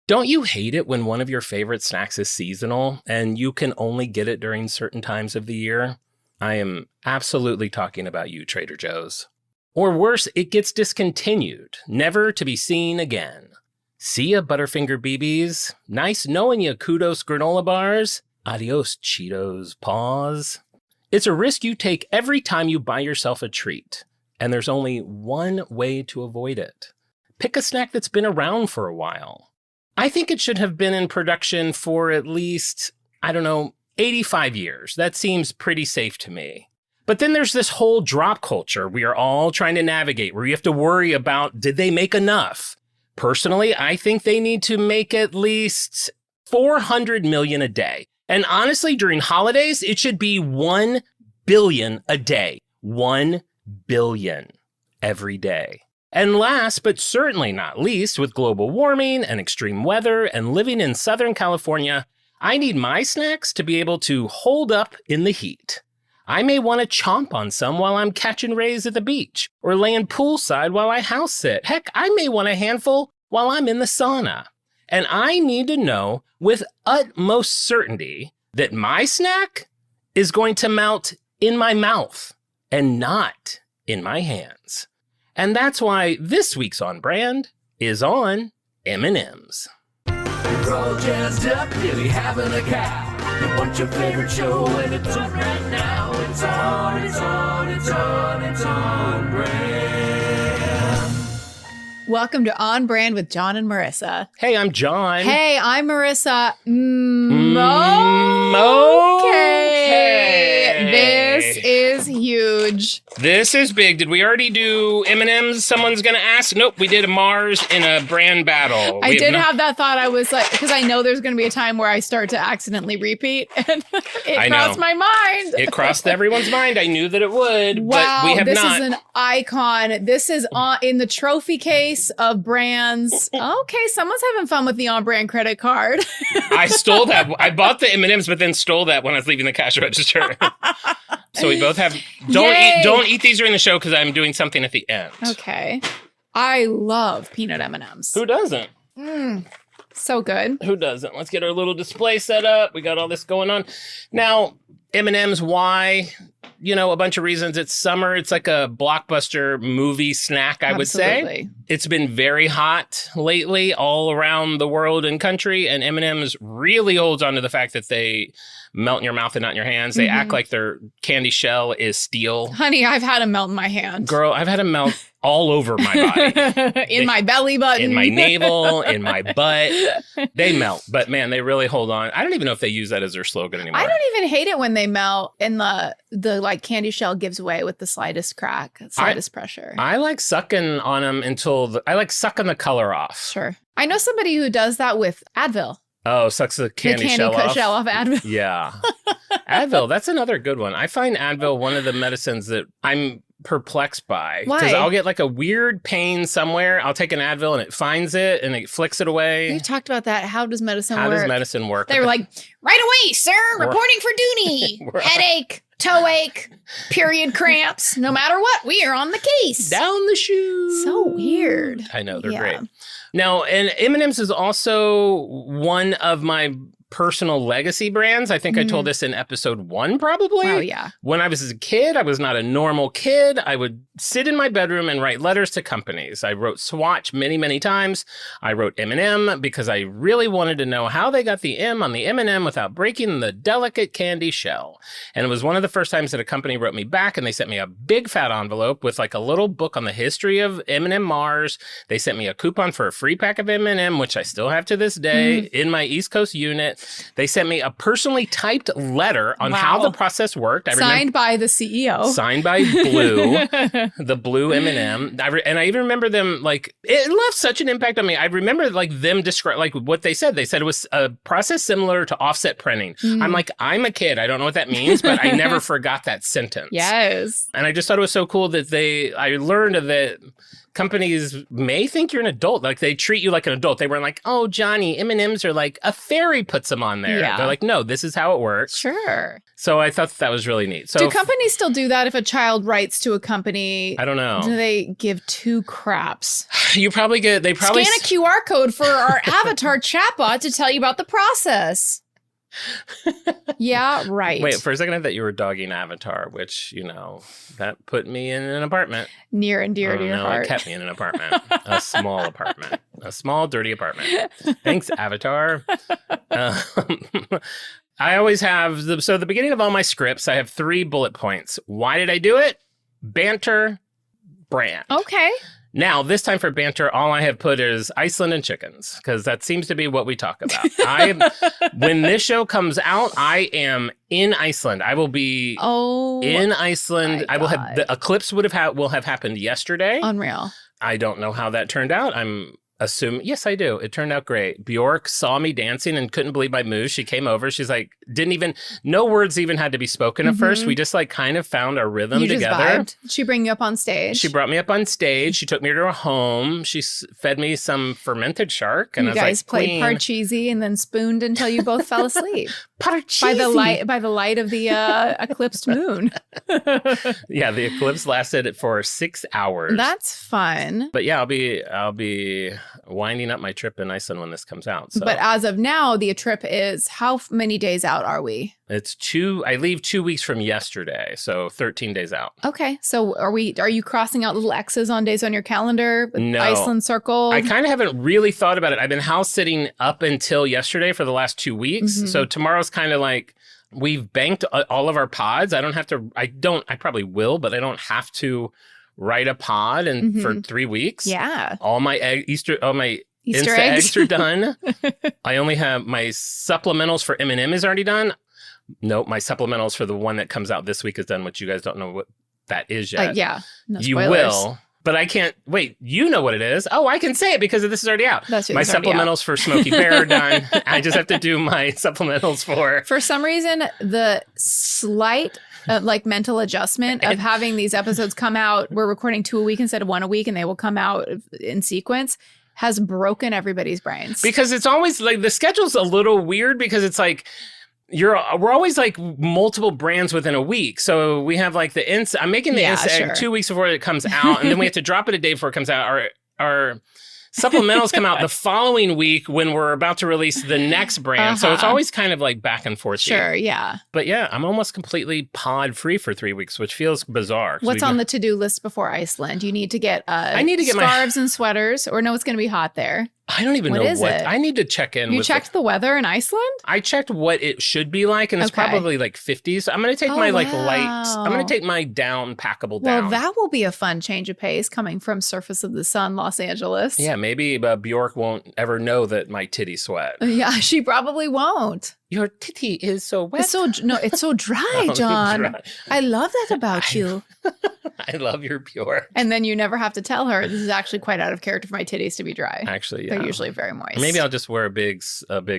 Don't you hate it when one of your favorite snacks is seasonal and you can only get it during certain times of the year? I am absolutely talking about you, Trader Joe's. Or worse, it gets discontinued, never to be seen again. See ya, Butterfinger BBs. Nice knowing ya, Kudos granola bars. Adios, Cheetos paws. It's a risk you take every time you buy yourself a treat. And there's only one way to avoid it. Pick a snack that's been around for a while. I think it should have been in production for at least, 85 years. That seems pretty safe to me. But then there's this whole drop culture we are all trying to navigate where you have to worry about, did they make enough? Personally, I think they need to make at least 400 million a day. And honestly, during holidays, it should be 1 billion a day. 1 billion every day. And last, but certainly not least, with global warming and extreme weather and living in Southern California, I need my snacks to be able to hold up in the heat. I may want to chomp on some while I'm catching rays at the beach or laying poolside while I house sit. Heck, I may want a handful while I'm in the sauna. And I need to know with utmost certainty that my snack is going to melt in my mouth and not in my hands. And that's why this week's On Brand is on M&M's. We're all jazzed up, really having a cow. You want your favorite show and it's on right now. It's on brand. Welcome to On Brand with John and Marissa. Hey, I'm John. Hey, I'm Marissa. Okay. This is huge. This is big. Did we already do M&M's? Someone's going to ask. Nope, we did a Mars in a brand battle. I did have that thought. I was like, because I know there's going to be a time where I start to accidentally repeat, and it crossed my mind. It crossed everyone's mind. I knew that it would, wow, but we have this not. Is an icon. This is in the trophy case of brands. Okay, someone's having fun with the On Brand credit card. I stole that. I bought the M&M's, but then stole that when I was leaving the cash register. So we both have. Don't eat these during the show because I'm doing something at the end. Okay. I love peanut M&Ms. Who doesn't? So good. Who doesn't? Let's get our little display set up. We got all this going on. Now, M&M's, why? A bunch of reasons. It's summer. It's like a blockbuster movie snack, I would say. It's been very hot lately all around the world and country, and M&M's really holds on to the fact that they melt in your mouth and not in your hands. They act like their candy shell is steel. Honey, I've had them melt in my hand. Girl, I've had them melt all over my body. My belly button. In my navel, in my butt. They melt. But man, they really hold on. I don't even know if they use that as their slogan anymore. I don't even hate it when they melt and the like candy shell gives way with the slightest crack, slightest pressure. I like sucking on them until I like sucking the color off. Sure. I know somebody who does that with Advil. Oh, sucks the candy shell off Advil. Yeah. Advil, that's another good one. I find Advil one of the medicines that I'm perplexed by. Why? Because I'll get like a weird pain somewhere. I'll take an Advil and it finds it and it flicks it away. We talked about that. How does medicine work? How does medicine work? They were like, right away, sir. Reporting for duty. Headache, toe ache, period cramps. No matter what, we are on the case. Down the shoe. So weird. I know, they're great. Now, and M&M's is also one of my personal legacy brands. I think I told this in episode 1, probably. Oh, yeah. When I was a kid, I was not a normal kid. I would sit in my bedroom and write letters to companies. I wrote Swatch many, many times. I wrote M&M because I really wanted to know how they got the M on the M&M without breaking the delicate candy shell. And it was one of the first times that a company wrote me back, and they sent me a big fat envelope with like a little book on the history of M&M Mars. They sent me a coupon for a free pack of M&M, which I still have to this day in my East Coast unit. They sent me a personally typed letter on how the process worked. Signed by the CEO. Signed by Blue, the Blue M&M. And I even remember them, like, it left such an impact on me. I remember, like, them describe, like, what they said. They said it was a process similar to offset printing. I'm like, I'm a kid. I don't know what that means, but I never forgot that sentence. Yes. And I just thought it was so cool that I learned that companies may think you're an adult. Like they treat you like an adult. They weren't like, oh, Johnny, M&Ms are like a fairy puts them on there. Yeah. They're like, no, this is how it works. Sure. So I thought that was really neat. So Do companies still do that if a child writes to a company? I don't know. Do they give two craps? They probably Scan a QR code for our avatar chatbot to tell you about the process. Yeah, right. Wait, for a second I thought you were dogging Avatar, which, that put me in an apartment. Near and dear to your heart. It kept me in an apartment. A small apartment. A small, dirty apartment. Thanks, Avatar. I always have, the beginning of all my scripts, I have 3 bullet points. Why did I do it? Banter, brand. Okay. Now, this time for banter, all I have put is Iceland and chickens, because that seems to be what we talk about. When this show comes out, I am in Iceland. I will be in Iceland. I will have, the eclipse will have happened yesterday. Unreal. I don't know how that turned out. I'm assuming, yes, I do. It turned out great. Bjork saw me dancing and couldn't believe my moves. She came over. She's like, no words even had to be spoken at first. We just like kind of found our rhythm together. Just vibed. She bring you up on stage. She brought me up on stage. She took me to her home. She fed me some fermented shark. And you I was guys like, played Parcheesi and then spooned until you both fell asleep. Parcheesi. By the light of the eclipsed moon. Yeah, the eclipse lasted for 6 hours. That's fun. But yeah, I'll be winding up my trip in Iceland when this comes out. So. But as of now, the trip is, how many days out are we? It's I leave 2 weeks from yesterday, so 13 days out. Okay. So are you crossing out little X's on days on your calendar? With No. Iceland circle? I kind of haven't really thought about it. I've been house sitting up until yesterday for the last 2 weeks. So tomorrow's kind of like, we've banked all of our pods. I probably will, but I don't have to write a pod for 3 weeks. Yeah. All my Easter eggs are done. I only have my supplementals for M&M is already done. Nope, my supplementals for the one that comes out this week is done, which you guys don't know what that is yet. Yeah. No you spoilers. will. But I can't wait. You know what it is. Oh, I can say it because this is already out. That's my supplementals for Smokey Bear are done. I just have to do my supplementals for. For some reason, the slight mental adjustment of having these episodes come out, we're recording 2 a week instead of 1 a week, and they will come out in sequence, has broken everybody's brains. Because it's always like the schedule's a little weird because it's like. We're always like multiple brands within a week. So we have like I'm making the egg 2 weeks before it comes out. And then we have to drop it a day before it comes out. Our supplementals come out the following week when we're about to release the next brand. So it's always kind of like back and forth. Sure, yeah. But yeah, I'm almost completely pod free for 3 weeks, which feels bizarre. What's on the to-do list before Iceland? You need to get I need to get scarves and sweaters, or no, it's going to be hot there. I don't even know what. I need to check in. You checked the weather in Iceland? I checked what it should be like, and it's probably like 50s. So I'm going to take my light. I'm going to take my down packable down. Well, that will be a fun change of pace coming from surface of the sun, Los Angeles. Yeah, maybe Bjork won't ever know that my titty sweat. Yeah, she probably won't. Your titty is so wet. It's so dry, John. Dry. I love that about you. I love your Bjork. And then you never have to tell her, this is actually quite out of character for my titties to be dry. Actually, yeah. They're usually very moist. Maybe I'll just wear a big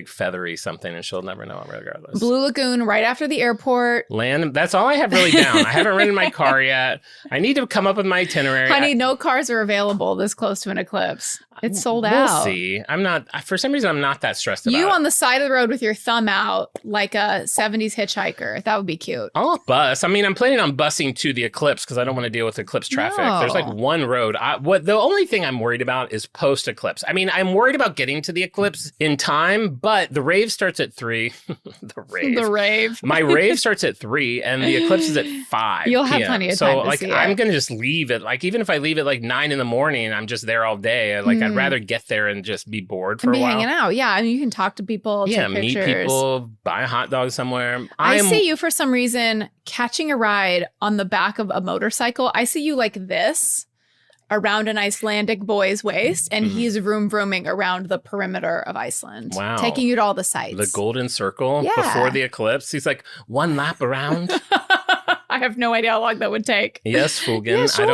feathery something and she'll never know regardless. Blue Lagoon right after the airport. Land. That's all I have really down. I haven't rented my car yet. I need to come up with my itinerary. Honey, no cars are available this close to an eclipse. It's sold out. We'll see. I'm not, for some reason, I'm not that stressed about it. You on the side of the road with your thumb out like a 70s hitchhiker. That would be cute. I'll bus. I mean, I'm planning on busing to the eclipse because I don't want to deal with eclipse traffic. No. There's like one road. The only thing I'm worried about is post-eclipse. I mean, I'm worried about getting to the eclipse in time, but the rave starts at 3. The rave. My rave starts at 3 and the eclipse is at 5 You'll have PM. plenty of time to see it. I'm going to just leave it. Like, even if I leave it like 9 in the morning, I'm just there all day. Like, I'd rather get there and just be bored for a while. Hanging out. Yeah. I mean, you can talk to people, take meet pictures. people, buy a hot dog somewhere. I see you for some reason catching a ride on the back of a motorcycle. I see you like this around an Icelandic boy's waist, and he's vrooming around the perimeter of Iceland. Wow. Taking you to all the sites. The golden circle Yeah. before the eclipse. He's like, one lap around. I have no idea how long that would take. Yes, Fugen. Yeah, sure.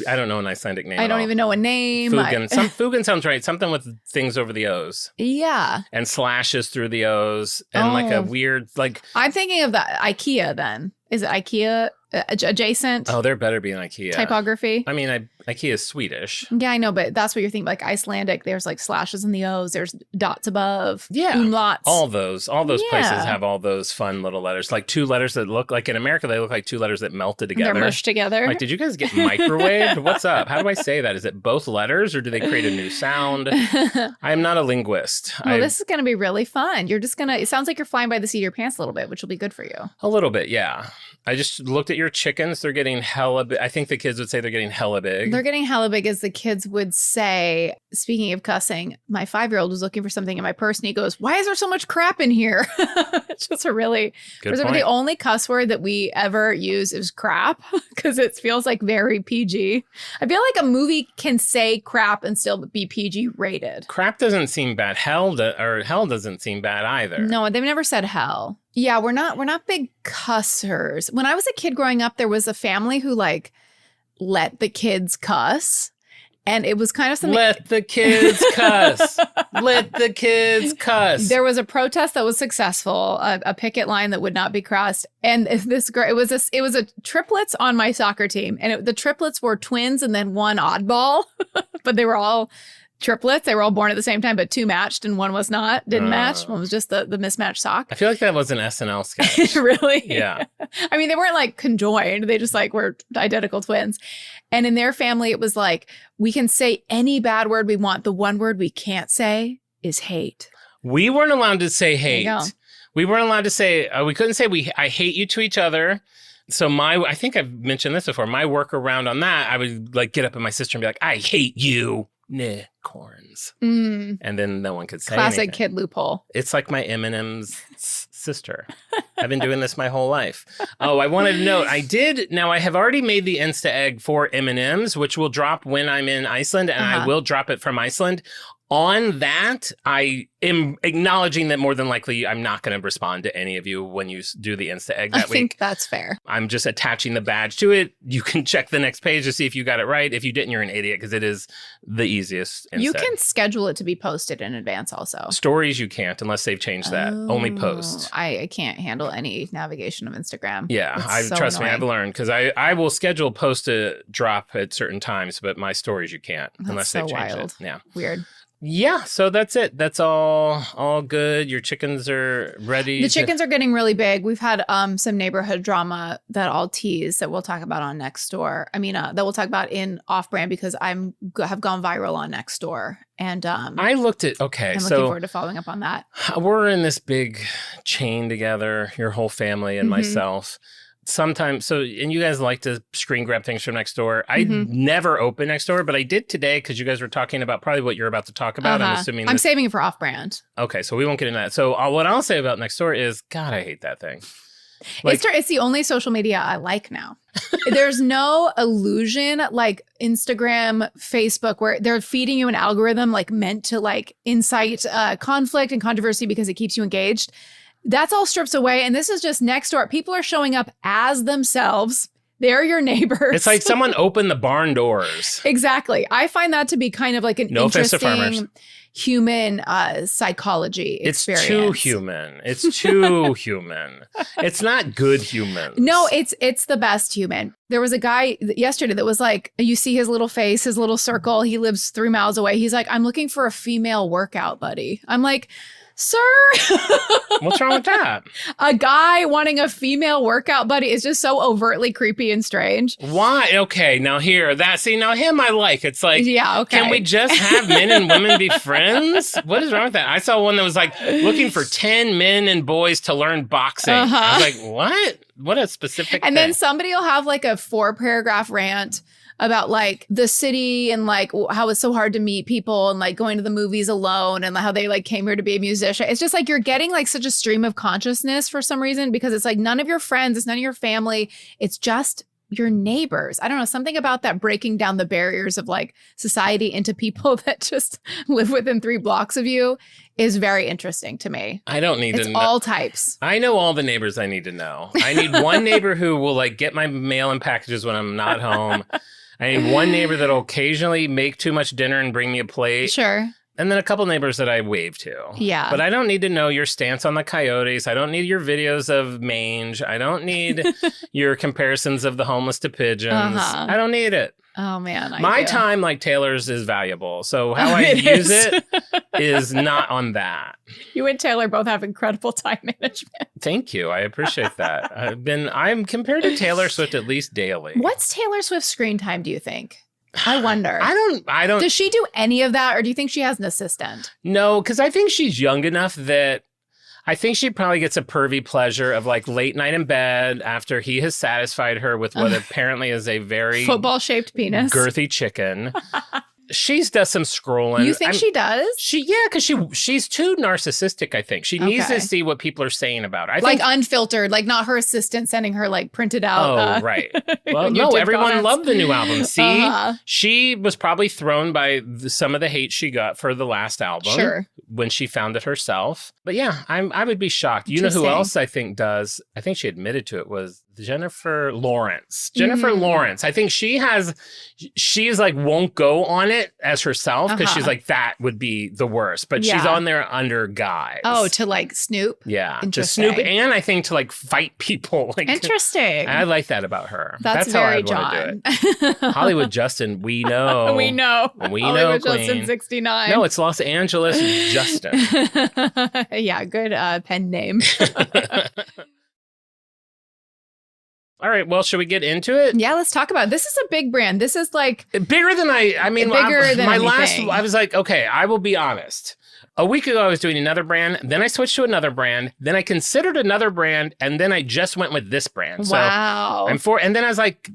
I don't know an Icelandic name. I at don't all. even know a name. Fugen. Fugen sounds right. Something with things over the O's. Yeah. And slashes through the O's. And like a weird, like. I'm thinking of the IKEA then. Is it IKEA? adjacent Oh, there better be an IKEA. typography. I mean, IKEA is Swedish. Yeah, I know, but that's what you're thinking. Like Icelandic, there's like slashes in the O's, there's dots above, Yeah. umlauts. All those places Yeah. have all those fun little letters. Like two letters that look like in America, they look like two letters that melted They're together. mushed together. Like, did you guys get microwaved? What's up? How do I say that? Is it both letters or do they create a new sound? I am not a linguist. Well, this is going to be really fun. You're just going to, it sounds like you're flying by the seat of your pants a little bit, which will be good for you. A little bit, yeah. I just looked at your chickens. They're getting hella big. I think the kids would say they're getting hella big. They're getting hella big, as the kids would say. Speaking of cussing, my 5-year-old was looking for something in my purse and he goes, "Why is there so much crap in here?" It's just a really, Good the point. only cuss word that we ever use is crap because it feels like very PG. I feel like a movie can say crap and still be PG rated. Crap doesn't seem bad. Hell doesn't seem bad either. No, they've never said hell. Yeah, we're not big cussers. When I was a kid growing up, there was a family who like let the kids cuss. And it was kind of something. Let the kids cuss. Let the kids cuss. There was a protest that was successful, a picket line that would not be crossed, and this girl. It was a triplets on my soccer team, and the triplets were twins and then one oddball, but they were all triplets. They were all born at the same time, but 2 matched and one was not. Didn't match. One was just the mismatched sock. I feel like that was an SNL sketch. Really? Yeah. I mean, they weren't like conjoined. They just like were identical twins. And in their family, it was like, we can say any bad word we want. The one word we can't say is hate. We weren't allowed to say There you hate. go. We weren't allowed to say, we couldn't say I hate you to each other. So I think I've mentioned this before. My workaround on that, I would like get up at my sister and be like, "I hate you, corns." And then no one could say Classic anything. kid loophole. It's like my M&M's sister. I've been doing this my whole life. Oh, I wanted to note, I have already made the Insta egg for M&M's, which will drop when I'm in Iceland, and I will drop it from Iceland. On that, I am acknowledging that more than likely I'm not going to respond to any of you when you do the Insta egg that I think that's fair. I'm just attaching the badge to it. You can check the next page to see if you got it right. If you didn't, you're an idiot because it is the easiest. You Insta. can schedule it to be posted in advance also. Stories you can't unless they've changed that. Only post. I can't handle any navigation of Instagram. Yeah, It's so trust me, annoying. I've learned because I will schedule post to drop at certain times, but my stories you can't unless so they've changed wild. it. Yeah. Weird. Yeah, so that's it. That's all good. Your chickens are ready. The chickens are getting really big. We've had some neighborhood drama that I'll tease that we'll talk about on Nextdoor. I mean, that we'll talk about in Off Brand because have gone viral on Nextdoor. And I looked at, okay, I'm looking so forward to following up on that. we're in this big chain together, your whole family and Mhm. myself. Sometimes, and you guys like to screen grab things from Nextdoor. I Mhm. never open Nextdoor, but I did today because you guys were talking about probably what you're about to talk about. I'm assuming. I'm saving it for Off Brand. Okay, so we won't get into that. So what I'll say about Nextdoor is, God, I hate that thing. Like, It's the only social media I like now. There's no illusion like Instagram, Facebook, where they're feeding you an algorithm like meant to like incite conflict and controversy because it keeps you engaged. That's all stripped away. And this is just Nextdoor. People are showing up as themselves. They're your neighbors. it's like someone opened the barn doors. Exactly. I find that to be kind of like an No offense to farmers. interesting human psychology It's experience. too human. It's too human. It's not good humans. No, it's the best human. There was a guy yesterday that was like, you see his little face, his little circle. He lives 3 miles away. He's like, "I'm looking for a female workout buddy." I'm like, "Sir, What's wrong with that? a guy wanting a female workout buddy is just so overtly creepy and strange." Why? Okay, now now him I like. It's like, Yeah, okay. can we just have men and women be friends? What is wrong with that? I saw one that was like looking for 10 men and boys to learn boxing. I was like, what? What a specific And thing. then somebody will have like a 4-paragraph rant about like the city and like how it's so hard to meet people and like going to the movies alone and how they like came here to be a musician. It's just like you're getting like such a stream of consciousness for some reason because it's like none of your friends, it's none of your family. It's just your neighbors. I don't know, something about that breaking down the barriers of like society into people that just live within 3 blocks of you is very interesting to me. I don't need It's to know. all types. I know all the neighbors I need to know. I need one neighbor who will like get my mail and packages when I'm not home. I need one neighbor that'll occasionally make too much dinner and bring me a plate. Sure. And then a couple neighbors that I wave to. Yeah. But I don't need to know your stance on the coyotes. I don't need your videos of mange. I don't need your comparisons of the homeless to pigeons. I don't need it. Oh, man. My time, like Taylor's, is valuable. So how I use it is not on that. You and Taylor both have incredible time management. Thank you. I appreciate that. I'm compared to Taylor Swift at least daily. What's Taylor Swift's screen time, do you think? I wonder. I don't. Does she do any of that, or do you think she has an assistant? No, because I think she's young enough that I think she probably gets a pervy pleasure of like late night in bed after he has satisfied her with what apparently is a very football-shaped penis. girthy chicken. She's does some scrolling. You think she does? Because she's too narcissistic, I think. She needs to see what people are saying about her. I like think, unfiltered, like not her assistant sending her like printed out. Oh, right. Well, no, everyone comments. loved the new album. See, she was probably thrown by some of the hate she got for the last album. Sure. When she found it herself. But yeah, I would be shocked. You know who else I think does? I think she admitted to it was Jennifer Lawrence. Jennifer Lawrence. I think she's like won't go on it as herself because she's like, that would be the worst. But she's on there under guise. Oh, to like snoop? Yeah. To snoop and I think to like fight people. Like, interesting. I like that about her. That's how very I'd want to John. do it. Hollywood Justin, we know. We know. Hollywood Justin queen. 69. No, it's Los Angeles Justin. Yeah, good pen name. All right, well, should we get into it? Yeah, let's talk about it. This is a big brand. This is like bigger than I was like, okay, I will be honest. A week ago, I was doing another brand. Then I switched to another brand. Then I considered another brand. And then I just went with this brand. Wow. So and then I was like,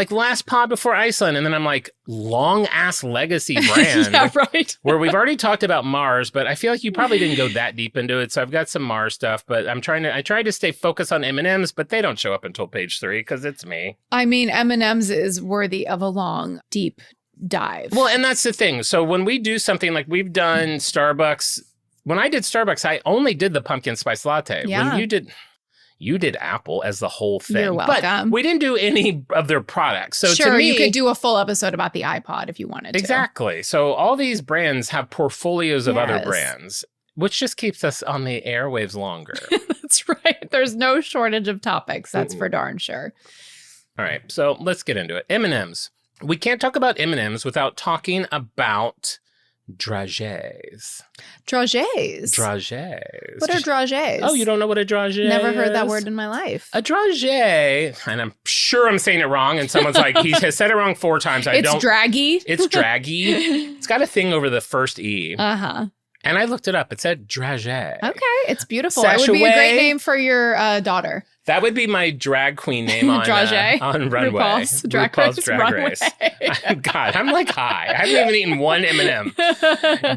last pod before Iceland. And then I'm like, long ass legacy brand. Yeah, right. Where we've already talked about Mars, but I feel like you probably didn't go that deep into it. So I've got some Mars stuff, but I tried to stay focused on M&Ms, but they don't show up until page 3 because it's me. I mean, M&Ms is worthy of a long, deep dive. Well, and that's the thing. So when we do something like we've done Starbucks, when I did Starbucks, I only did the pumpkin spice latte. Yeah. When you did Apple as the whole thing. You're welcome. But we didn't do any of their products. So sure, to me, you could do a full episode about the iPod if you wanted to. Exactly. So all these brands have portfolios of other brands, which just keeps us on the airwaves longer. That's right. There's no shortage of topics. That's for darn sure. All right. So let's get into it. M&Ms. We can't talk about M&Ms without talking about dragées. Dragées? Dragées. What are dragées? Oh, you don't know what a dragée is? Never heard that word in my life. A dragée, and I'm sure I'm saying it wrong, and someone's like, he has said it wrong 4 times. It's draggy? It's draggy. It's got a thing over the first E. Uh-huh. And I looked it up. It said dragée. Okay, it's beautiful. It would be a great name for your daughter. That would be my drag queen name on Runway. RuPaul's Drag Race. God, I'm like high. I haven't even eaten one M&M.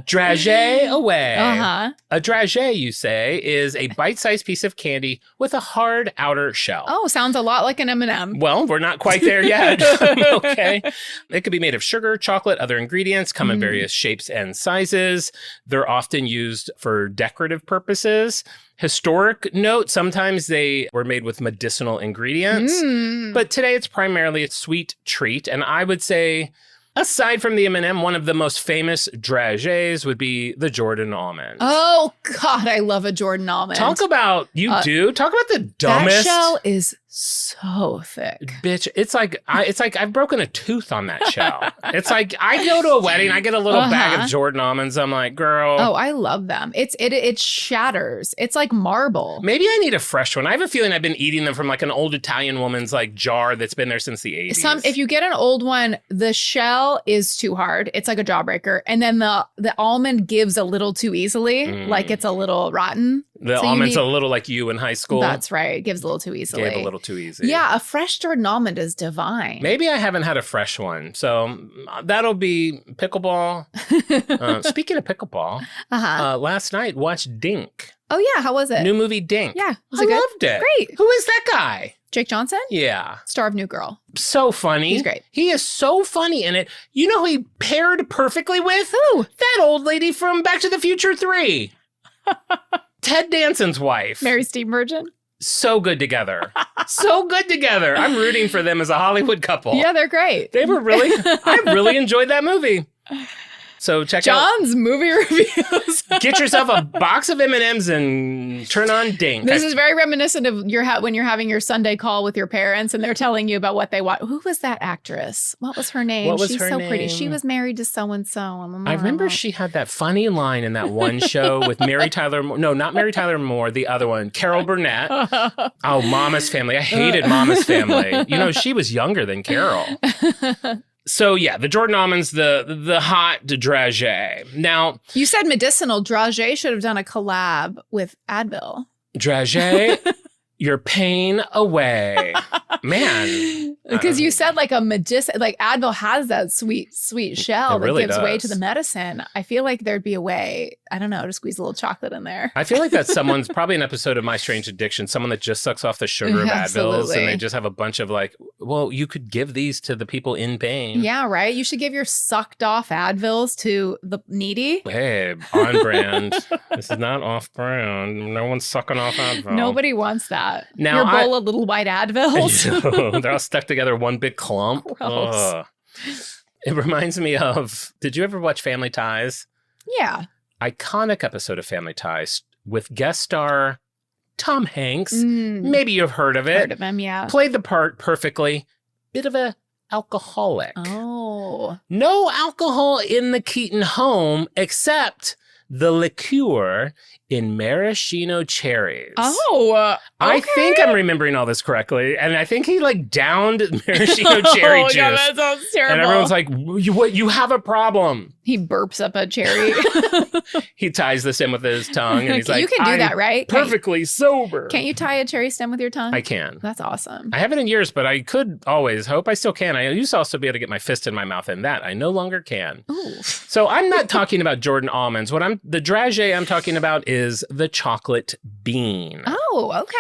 Dragée away. Uh-huh. A dragée, you say, is a bite-sized piece of candy with a hard outer shell. Oh, sounds a lot like an M&M. Well, we're not quite there yet. Okay. It could be made of sugar, chocolate, other ingredients, come in various shapes and sizes. They're often used for decorative purposes. Historic note, sometimes they were made with medicinal ingredients, but today it's primarily a sweet treat. And I would say, aside from the M&M, one of the most famous dragées would be the Jordan almond. Oh, God, I love a Jordan almond. Talk about the dumbest. That shell is so thick. Bitch, it's like I've broken a tooth on that shell. It's like I go to a wedding, I get a little bag of Jordan almonds. I'm like, girl. Oh, I love them. It shatters. It's like marble. Maybe I need a fresh one. I have a feeling I've been eating them from like an old Italian woman's like jar that's been there since the 80s. If you get an old one, the shell is too hard. It's like a jawbreaker. And then the almond gives a little too easily, like it's a little rotten. The almond's a little like you in high school. That's right. It gives a little too easily. Gave a little too easy. Yeah, a fresh Jordan almond is divine. Maybe I haven't had a fresh one. So that'll be pickleball. Speaking of pickleball, last night watched Dink. Oh, yeah. How was it? New movie Dink. Yeah. Was I it good? loved it. Great. Who is that guy? Jake Johnson? Yeah. Star of New Girl. So funny. He's great. He is so funny in it. You know who he paired perfectly with? Who? That old lady from Back to the Future 3. Ted Danson's wife. Mary Steenburgen. So good together. So good together. I'm rooting for them as a Hollywood couple. Yeah, they're great. They were I really enjoyed that movie. So check John's movie reviews. Get yourself a box of M&Ms and turn on Dink. This is very reminiscent of when you're having your Sunday call with your parents and they're telling you about what they want. Who was that actress? What was her name? She's so pretty. She was married to so-and-so. I remember she had that funny line in that one show with Mary Tyler Moore. No, not Mary Tyler Moore. The other one, Carol Burnett. Oh, Mama's Family. I hated Mama's Family. You know, she was younger than Carol. So yeah, the Jordan almonds, the hot dragée. Now, you said medicinal. Dragée should have done a collab with Advil. Dragée, your pain away, man. Because you said like a medicine, like Advil has that sweet shell that really gives way does. to the medicine. I feel like there'd be a way, I don't know, to squeeze a little chocolate in there. I feel like that's someone's probably an episode of My Strange Addiction, someone that just sucks off the sugar of Advils Absolutely. and they just have a bunch of like, well, you could give these to the people in pain. Yeah, right. You should give your sucked off Advils to the needy. Babe, on brand. This is not off brand. No one's sucking off Advil. Nobody wants that. Now Your bowl of little white Advils. They're all stuck together, one big clump. Gross. Ugh. It reminds me of, did you ever watch Family Ties? Yeah. Iconic episode of Family Ties with guest star Tom Hanks. Mm, Maybe you've heard of it. heard of him, yeah. Played the part perfectly. Bit of a alcoholic. Oh. No alcohol in the Keaton home except the liqueur in maraschino cherries. Oh. I okay. think I'm remembering all this correctly. And I think he like downed maraschino cherry juice. God, that sounds terrible. And everyone's like, you have a problem. He burps up a cherry. He ties this in with his tongue and he's like, you can do "I'm that, right? perfectly sober. Can't you tie a cherry stem with your tongue? I can. That's awesome. I haven't in years, but I could always. Hope I still can. I used to also be able to get my fist in my mouth, and that I no longer can. Ooh. So I'm not talking about Jordan almonds. The dragée I'm talking about is the chocolate bean. Oh, okay.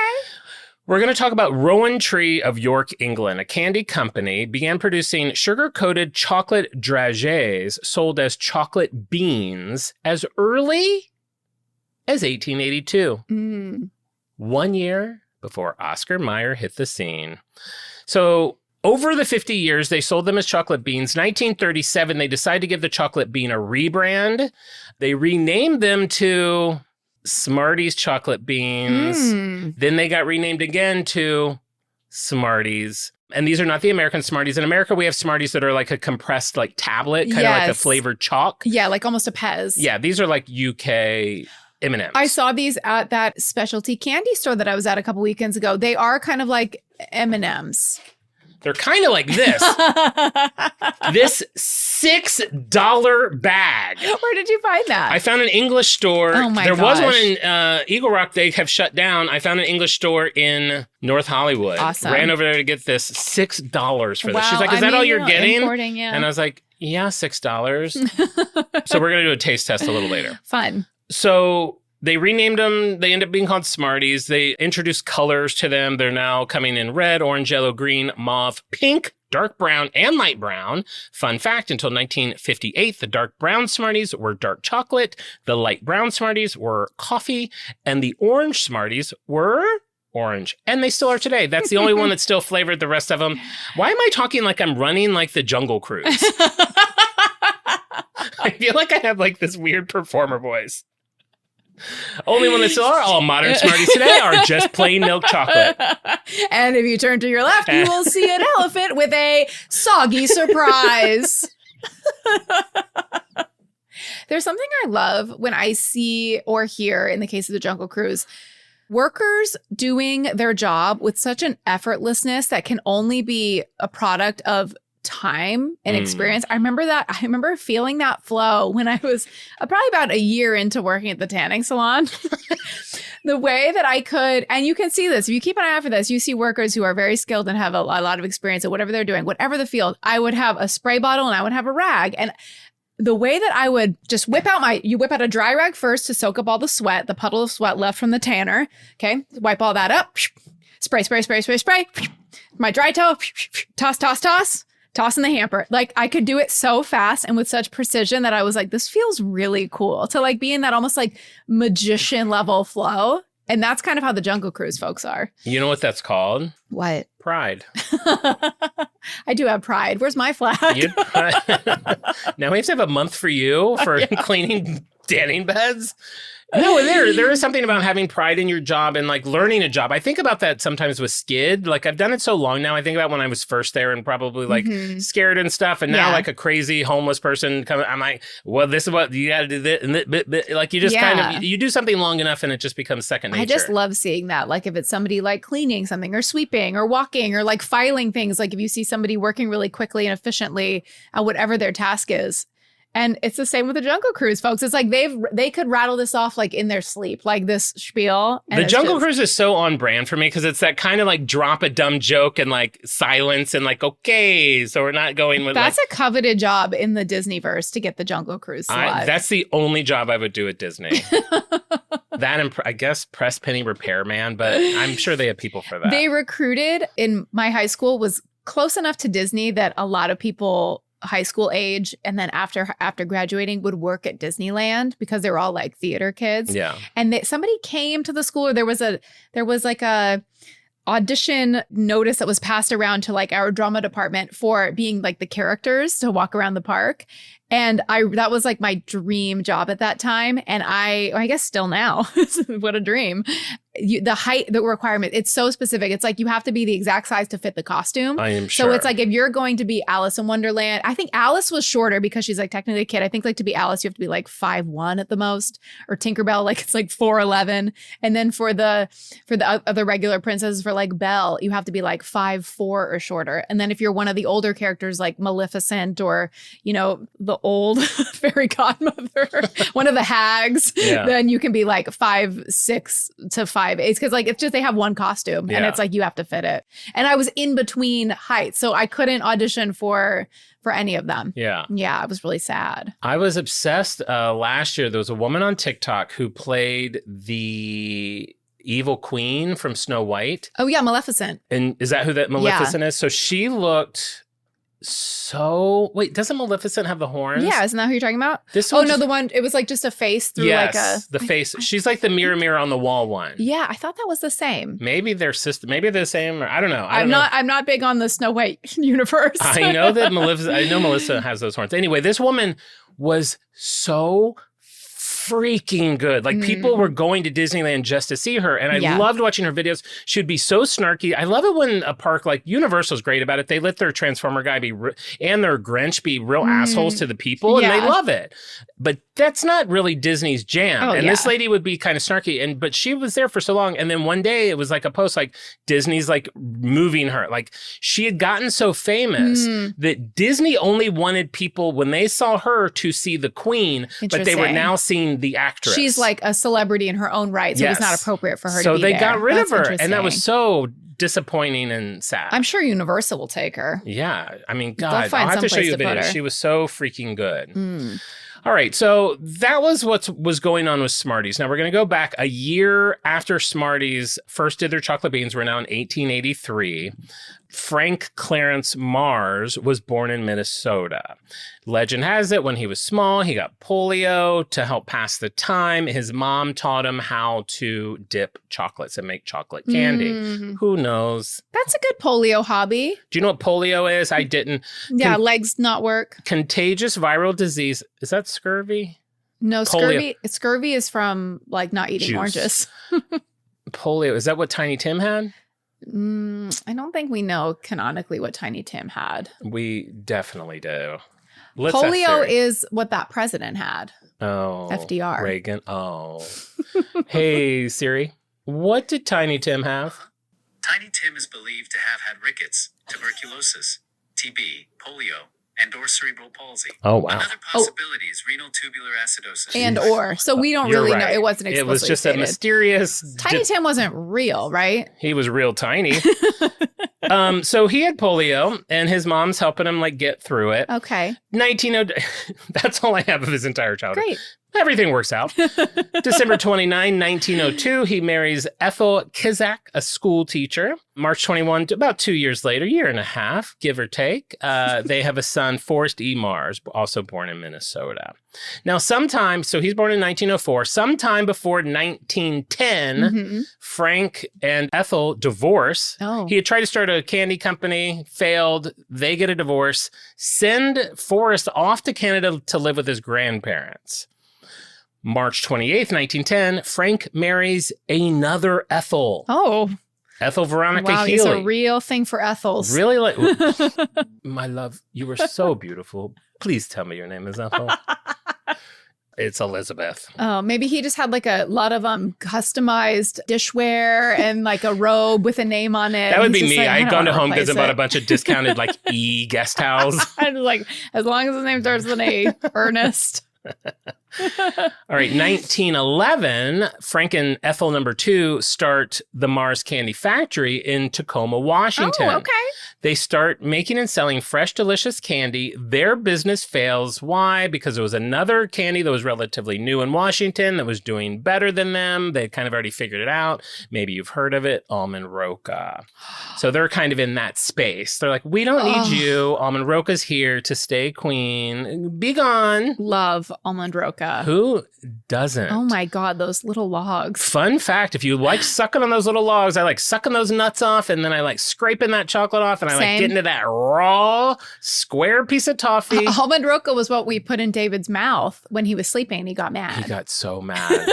We're going to talk about Rowan Tree of York, England. A candy company began producing sugar-coated chocolate dragées sold as chocolate beans as early as 1882. Mm. 1 year before Oscar Mayer hit the scene. So over the 50 years, they sold them as chocolate beans. 1937, they decided to give the chocolate bean a rebrand. They renamed them to Smarties chocolate beans. Mm. Then they got renamed again to Smarties. And these are not the American Smarties. In America, we have Smarties that are like a compressed like tablet, kind of like a Yes. flavored chalk. Yeah, like almost a Pez. Yeah, these are like UK M&Ms. I saw these at that specialty candy store that I was at a couple weekends ago. They are kind of like M&Ms. They're kind of like this. This $6 bag. Where did you find that? I found an English store. Oh my There was one gosh. in Eagle Rock. They have shut down. I found an English store in North Hollywood. Awesome. Ran over there to get this $6 for this. She's Wow, like, is I that all mean, you're getting? Importing, yeah. And I was like, yeah, $6. So we're going to do a taste test a little later. Fun. So they renamed them. They end up being called Smarties. They introduced colors to them. They're now coming in red, orange, yellow, green, mauve, pink, dark brown, and light brown. Fun fact, until 1958, the dark brown Smarties were dark chocolate, the light brown Smarties were coffee, and the orange Smarties were orange. And they still are today. That's the only one that's still flavored. The rest of them. Why am I talking like I'm running like the Jungle Cruise? I feel like I have like this weird performer voice. Only one that still are all modern Smarties today are just plain milk chocolate. And if you turn to your left, you will see an elephant with a soggy surprise. There's something I love when I see or hear, in the case of the Jungle Cruise, workers doing their job with such an effortlessness that can only be a product of time and experience. I remember feeling that flow when I was probably about a year into working at the tanning salon. The way that I could, and you can see this, if you keep an eye out for this, you see workers who are very skilled and have a lot of experience at whatever they're doing, whatever the field. I would have a spray bottle and I would have a rag. And the way that I would just whip out a dry rag first to soak up all the sweat, the puddle of sweat left from the tanner. Okay. Wipe all that up. Spray. My dry towel. Toss in the hamper. Like I could do it so fast and with such precision that I was like, this feels really cool to like be in that almost like magician level flow. And that's kind of how the Jungle Cruise folks are. You know what that's called? What? Pride. I do have pride. Where's my flag? Now we have to have a month for you for cleaning tanning beds. No, there is something about having pride in your job and like learning a job. I think about that sometimes with Skid. Like I've done it so long now. I think about when I was first there and probably like scared and stuff. And now like a crazy homeless person coming, I'm like, well, this is what you got to do. This, and like you just kind of, you do something long enough and it just becomes second nature. I just love seeing that. Like if it's somebody like cleaning something or sweeping or walking or like filing things, like if you see somebody working really quickly and efficiently at whatever their task is. And it's the same with the Jungle Cruise, folks. It's like they could rattle this off like in their sleep, like this spiel. And the Jungle Cruise is so on brand for me because it's that kind of like drop a dumb joke and like silence and like, okay, so we're not going with That's a coveted job in the Disneyverse to get the Jungle Cruise slot. That's the only job I would do at Disney. That and I guess press penny repairman, but I'm sure they have people for that. They recruited in my high school was close enough to Disney that a lot of people high school age and then after graduating would work at Disneyland because they were all like theater kids. Yeah. And somebody came to the school or there was like a audition notice that was passed around to like our drama department for being like the characters to walk around the park. And that was like my dream job at that time. And I guess still now, what a dream. The requirement, it's so specific. It's like you have to be the exact size to fit the costume. I am sure. So it's like if you're going to be Alice in Wonderland, I think Alice was shorter because she's like technically a kid. I think like to be Alice, you have to be like 5'1" at the most, or Tinkerbell, like it's like 4'11". And then for the other regular princesses, for like Belle, you have to be like 5'4" or shorter. And then if you're one of the older characters like Maleficent or, you know, the old fairy godmother, one of the hags, then you can be like 5'6" to 5'8", because like it's just they have one costume and it's like you have to fit it. And I was in between heights, so I couldn't audition for any of them. Yeah, it was really sad. I was obsessed last year. There was a woman on TikTok who played the evil queen from Snow White. Oh yeah, Maleficent. And is that who that Maleficent is? So she looked so wait, doesn't Maleficent have the horns? Yeah, isn't that who you're talking about? The one, it was like just a face through the face. She's like the mirror on the wall one. Yeah, I thought that was the same. Maybe they're the same, or I don't know. I'm not big on the Snow White universe. I know that Melissa has those horns. Anyway, this woman was so freaking good. Like people were going to Disneyland just to see her. And I loved watching her videos. She would be so snarky. I love it when a park like Universal's great about it. They let their Transformer guy and their Grinch be real assholes to the people. And they love it. But that's not really Disney's jam. This lady would be kind of snarky. But she was there for so long. And then one day it was like a post like Disney's like moving her. Like she had gotten so famous that Disney only wanted people when they saw her to see the queen, but they were now seeing the actress. She's like a celebrity in her own right, so it was not appropriate for her to be there. So they got rid of her, interesting. and that was so disappointing and sad. I'm sure Universal will take her. Yeah, I mean, God, I'll have to show you a video. She was so freaking good. All right, so that was what was going on with Smarties. Now we're going to go back a year after Smarties first did their chocolate beans. We're now in 1883. Frank Clarence Mars was born in Minnesota. Legend has it when he was small, he got polio. To help pass the time, his mom taught him how to dip chocolates and make chocolate candy. Who knows? That's a good polio hobby. Do you know what polio is? I didn't. Yeah, legs not work. Contagious viral disease. Is that scurvy? No, scurvy is from like not eating oranges. Polio, is that what Tiny Tim had? I don't think we know canonically what Tiny Tim had. We definitely do. Polio is what that president had. Oh. FDR. Reagan. Oh. Hey, Siri. What did Tiny Tim have? Tiny Tim is believed to have had rickets, tuberculosis, TB, polio, and/or cerebral palsy. Oh, wow. Another possibility is renal tubular acidosis. So we don't really know. It wasn't explicitly It was just stated. A mysterious... Tiny Tim wasn't real, right? He was real tiny. So he had polio, and his mom's helping him like get through it. Okay. That's all I have of his entire childhood. Great. Everything works out. December 29, 1902, he marries Ethel Kizak, a school teacher. March 21, about 2 years later, year and a half, give or take, they have a son, Forrest E. Mars, also born in Minnesota. Now, so he's born in 1904. Sometime before 1910, Frank and Ethel divorce. Oh. He had tried to start a candy company, failed. They get a divorce. Send Forrest off to Canada to live with his grandparents. March 28th, 1910, Frank marries another Ethel. Oh. Ethel Veronica Wow, Healy. he's a real thing for Ethels. Really? My love, you were so beautiful. Please tell me your name is Ethel. It's Elizabeth. Oh, maybe he just had like a lot of customized dishware and like a robe with a name on it. That would be He's just me. like, I had don't gone to wanna Home Goods replace and bought it. a bunch of discounted like guest towels. I was like, as long as his name starts with an A, Ernest. All right, 1911, Frank and Ethel number 2 start the Mars Candy Factory in Tacoma, Washington. Oh, okay. They start making and selling fresh, delicious candy. Their business fails. Why? Because there was another candy that was relatively new in Washington that was doing better than them. They kind of already figured it out. Maybe you've heard of it, Almond Roca. So they're kind of in that space. They're like, we don't need you. Almond Roca's here to stay queen. Be gone. Love Almond Roca. Who doesn't? Oh my God, those little logs. Fun fact, if you like sucking on those little logs, I like sucking those nuts off, and then I like scraping that chocolate off, and I like Same. getting to that raw, square piece of toffee. Almond Roca was what we put in David's mouth when he was sleeping and he got mad. He got so mad.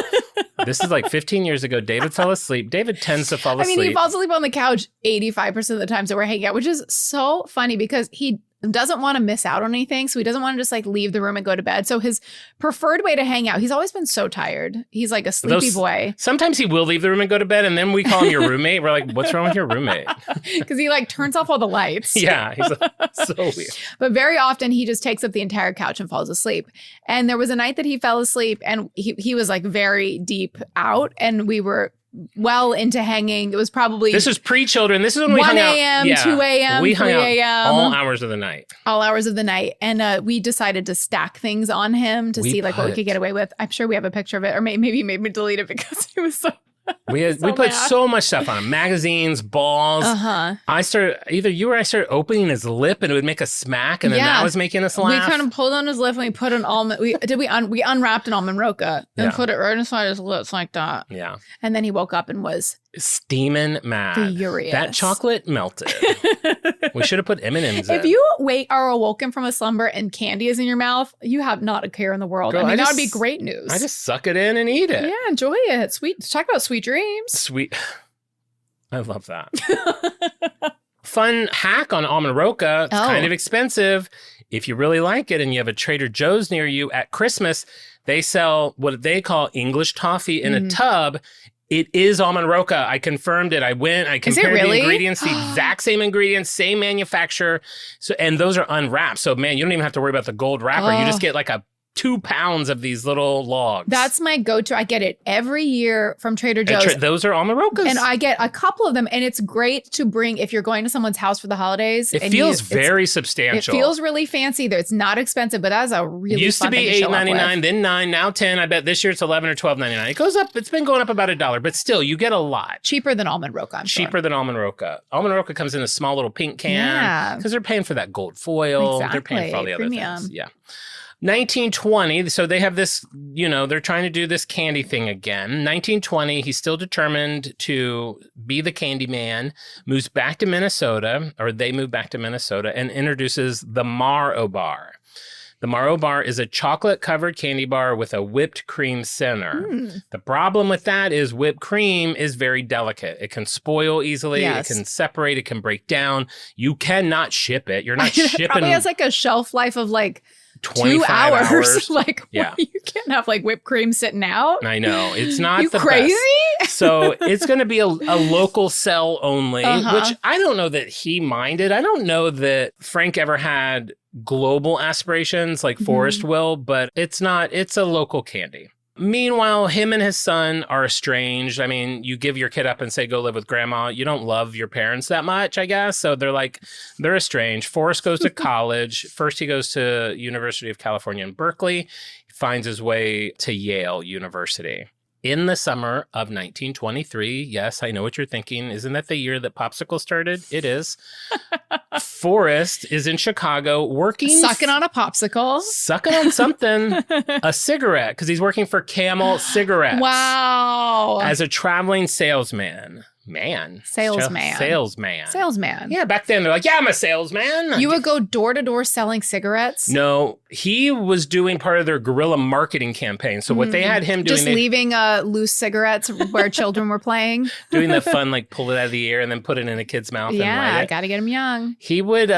This is like 15 years ago. David fell asleep. David tends to fall I asleep. mean, he falls asleep on the couch 85% of the times that we're hanging out, which is so funny because he doesn't want to miss out on anything. So he doesn't want to just like leave the room and go to bed. So his preferred way to hang out, he's always been so tired. He's like a sleepy boy. Sometimes he will leave the room and go to bed, and then we call him your roommate. We're like, what's wrong with your roommate? Because he like turns off all the lights. Yeah, he's so weird. But very often he just takes up the entire couch and falls asleep. And there was a night that he fell asleep and he was like very deep out, and we were well into hanging. It was probably This was pre-children. This is when we 1 hung out. a.m., Yeah. 2 a.m., We hung 3 out a.m. all hours of the night. all hours of the night. And we decided to stack things on him to We see like what we put- could get away with. I'm sure we have a picture of it, or maybe he made me delete it because it was so. We So put mad. so much stuff on him. Magazines, balls. Uh-huh. Either you or I started opening his lip, and it would make a smack, and then Yeah. that was making us laugh. We kind of pulled on his lip and we put an almond. We unwrapped an almond roca and Yeah. put it right inside his lips like that. Yeah. And then he woke up and was Steaming mad. furious. That chocolate melted. We should have put M&Ms in. If you are awoken from a slumber and candy is in your mouth, you have not a care in the world. Girl, I mean, I that would be just- great news. I just suck it in and eat it. yeah, enjoy it. Sweet. Talk about sweet dreams. Sweet. I love that. Fun hack on Almond Roca. It's Oh. kind of expensive. If you really like it and you have a Trader Joe's near you at Christmas, they sell what they call English toffee in a tub. It is Almond Roca. I confirmed it. I went, I Is it compared really? the ingredients, the exact same ingredients, same manufacturer. So, and those are unwrapped. So man, you don't even have to worry about the gold wrapper. You just Oh. get like 2 pounds of these little logs. That's my go-to. I get it every year from Trader And Joe's. those are Almond Rocas. And I get a couple of them, and it's great to bring if you're going to someone's house for the holidays. it and feels it's- very It substantial. feels really fancy. Though it's not expensive, but that's a really Used to fun be thing to show up with. $8.99, then $9, now $10. I bet this year it's $11 or $12.99. It goes up. It's been going up about $1, but still, you get a lot. Cheaper than almond roca. I'm Cheaper than Almond Roca. Almond Roca comes in a small little pink can Yeah. because they're paying for that gold foil. They're paying for all the other Premium. things. Yeah. 1920, so they have this, they're trying to do this candy thing again. 1920, he's still determined to be the candy man, moves back to Minnesota, or they move back to Minnesota, and introduces the Mar-O-Bar. The Mar-O-Bar is a chocolate-covered candy bar with a whipped cream center. The problem with that is whipped cream is very delicate. It can spoil easily. Yes. It can separate. It can break down. You cannot ship it. You're not It shipping probably has like a shelf life of like 2 25 hours. Like, Yeah. you can't have like whipped cream sitting out. I know. It's not You the crazy? best. So it's going to be a local sell only, Uh-huh. which I don't know that he minded. I don't know that Frank ever had global aspirations like Forrest will, but it's a local candy. Meanwhile, him and his son are estranged. I mean, you give your kid up and say, go live with grandma. You don't love your parents that much, I guess. So they're estranged. Forrest goes to college. First, he goes to University of California in Berkeley. He finds his way to Yale University. In the summer of 1923, yes, I know what you're thinking. Isn't that the year that Popsicle started? It is. Forrest is in Chicago working. Sucking on a popsicle. Sucking on something. A cigarette, because he's working for Camel Cigarettes. Wow. As a traveling salesman. Salesman. Yeah, back then they're like, yeah, I'm a salesman. You would go door to door selling cigarettes? No, he was doing part of their guerrilla marketing campaign. So what they had him doing, just leaving loose cigarettes where children were playing, doing the fun like pull it out of the air and then put it in a kid's mouth. Yeah, and gotta get him young. He would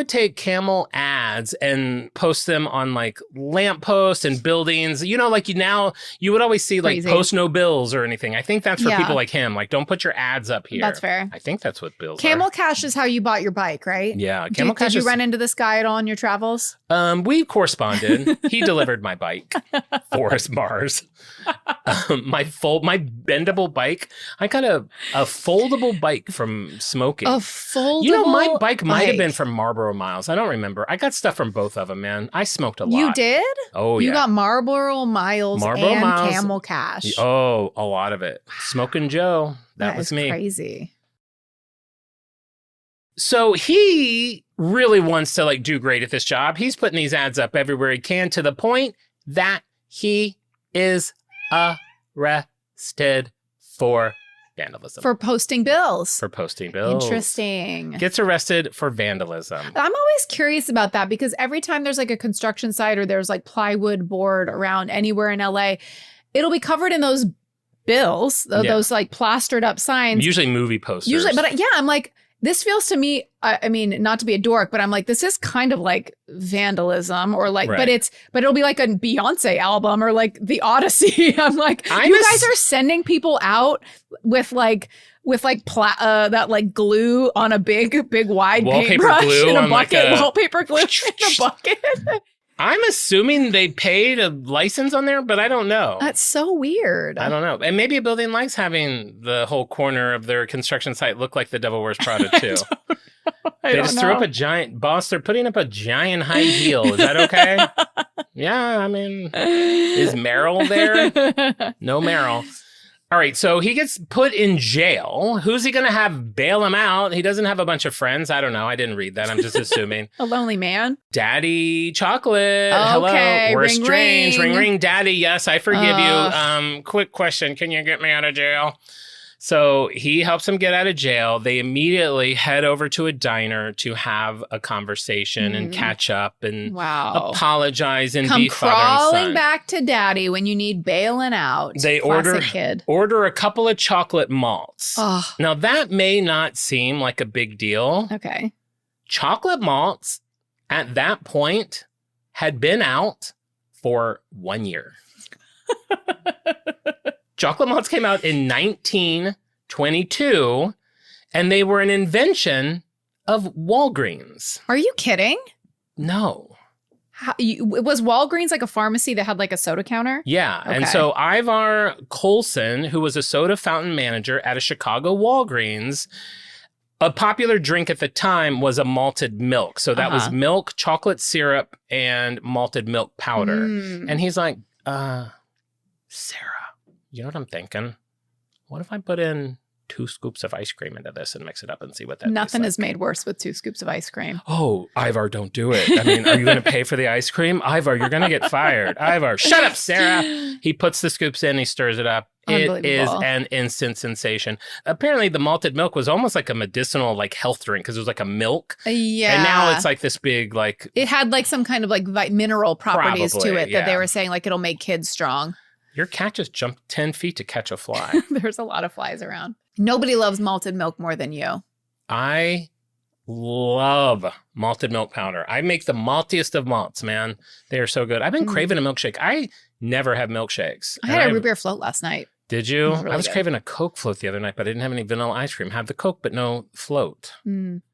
take Camel ads and post them on like lampposts and buildings. You know, like you would always see like post no bills or anything. I think that's for people like him. Like, don't put your ads up here. That's fair. I think that's what bills Camel are. Cash is how you bought your bike, right? Yeah. Camel Cash. Did you run into this guy at all on your travels? We corresponded. He delivered my bike, Forrest Mars. My bendable bike. I got a foldable bike from Smoky. A foldable You know, my bike might have been from Marlboro Miles. I don't remember. I got stuff from both of them, man. I smoked a lot. You did? Oh, yeah. You got Marlboro Miles and Camel Cash. Oh, a lot of it. Smoking Joe. That was me. Crazy. So he really wants to like do great at this job. He's putting these ads up everywhere he can to the point that he is arrested for vandalism. For posting bills. Interesting. Gets arrested for vandalism. I'm always curious about that because every time there's like a construction site or there's like plywood board around anywhere in LA, it'll be covered in those bills, those like plastered up signs. Usually movie posters. But yeah, I'm like, this feels to me, I mean, not to be a dork, but I'm like, this is kind of like vandalism or like, but it'll be like a Beyonce album or like the Odyssey. I'm like, you guys are sending people out with that like glue on a big wide paintbrush in a bucket, wallpaper glue in a bucket. I'm assuming they paid a license on there, but I don't know. That's so weird. I don't know. And maybe a building likes having the whole corner of their construction site look like the Devil Wears Prada too. They just threw up a giant, boss, they're putting up a giant high heel. Is that okay? Yeah, I mean, is Meryl there? No Meryl. All right, so he gets put in jail. Who's he going to have bail him out? He doesn't have a bunch of friends. I don't know. I didn't read that. I'm just assuming. A lonely man. Daddy Chocolate. Okay, hello. We're ring, estranged. ring. Ring, ring. Daddy, yes, I forgive you. Quick question. Can you get me out of jail? So he helps him get out of jail. They immediately head over to a diner to have a conversation and catch up and apologize and be father and son. Come crawling back to daddy when you need bailing out. They order a couple of chocolate malts. Oh. Now that may not seem like a big deal. Okay. Chocolate malts at that point had been out for 1 year. Chocolate malts came out in 1922, and they were an invention of Walgreens. Are you kidding? No. Was Walgreens like a pharmacy that had like a soda counter? Yeah. Okay. And so Ivar Colson, who was a soda fountain manager at a Chicago Walgreens, a popular drink at the time was a malted milk. So that was milk, chocolate syrup, and malted milk powder. And he's like, Sarah, you know what I'm thinking? What if I put in 2 scoops of ice cream into this and mix it up and see what that Nothing tastes is made worse with 2 scoops of ice cream. Oh, Ivar, don't do it. I mean, are you going to pay for the ice cream? Ivar, you're going to get fired. Ivar, shut up, Sarah. He puts the scoops in, he stirs it up. It is an instant sensation. Apparently, the malted milk was almost like a medicinal, like health drink because it was like a milk. Yeah. And now it's like this big, like... It had like some kind of like mineral properties to it that they were saying like it'll make kids strong. Your cat just jumped 10 feet to catch a fly. There's a lot of flies around. Nobody loves malted milk more than you. I love malted milk powder. I make the maltiest of malts, man. They are so good. I've been craving a milkshake. I never have milkshakes. I had a root beer float last night. Did you? Really I was good. craving a Coke float the other night, but I didn't have any vanilla ice cream. Have the Coke, but no float.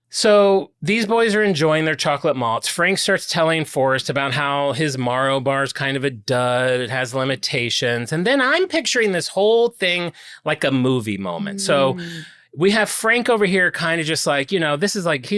So these boys are enjoying their chocolate malts. Frank starts telling Forrest about how his Maro bar is kind of a dud. It has limitations. And then I'm picturing this whole thing like a movie moment. So we have Frank over here kind of just like, this is like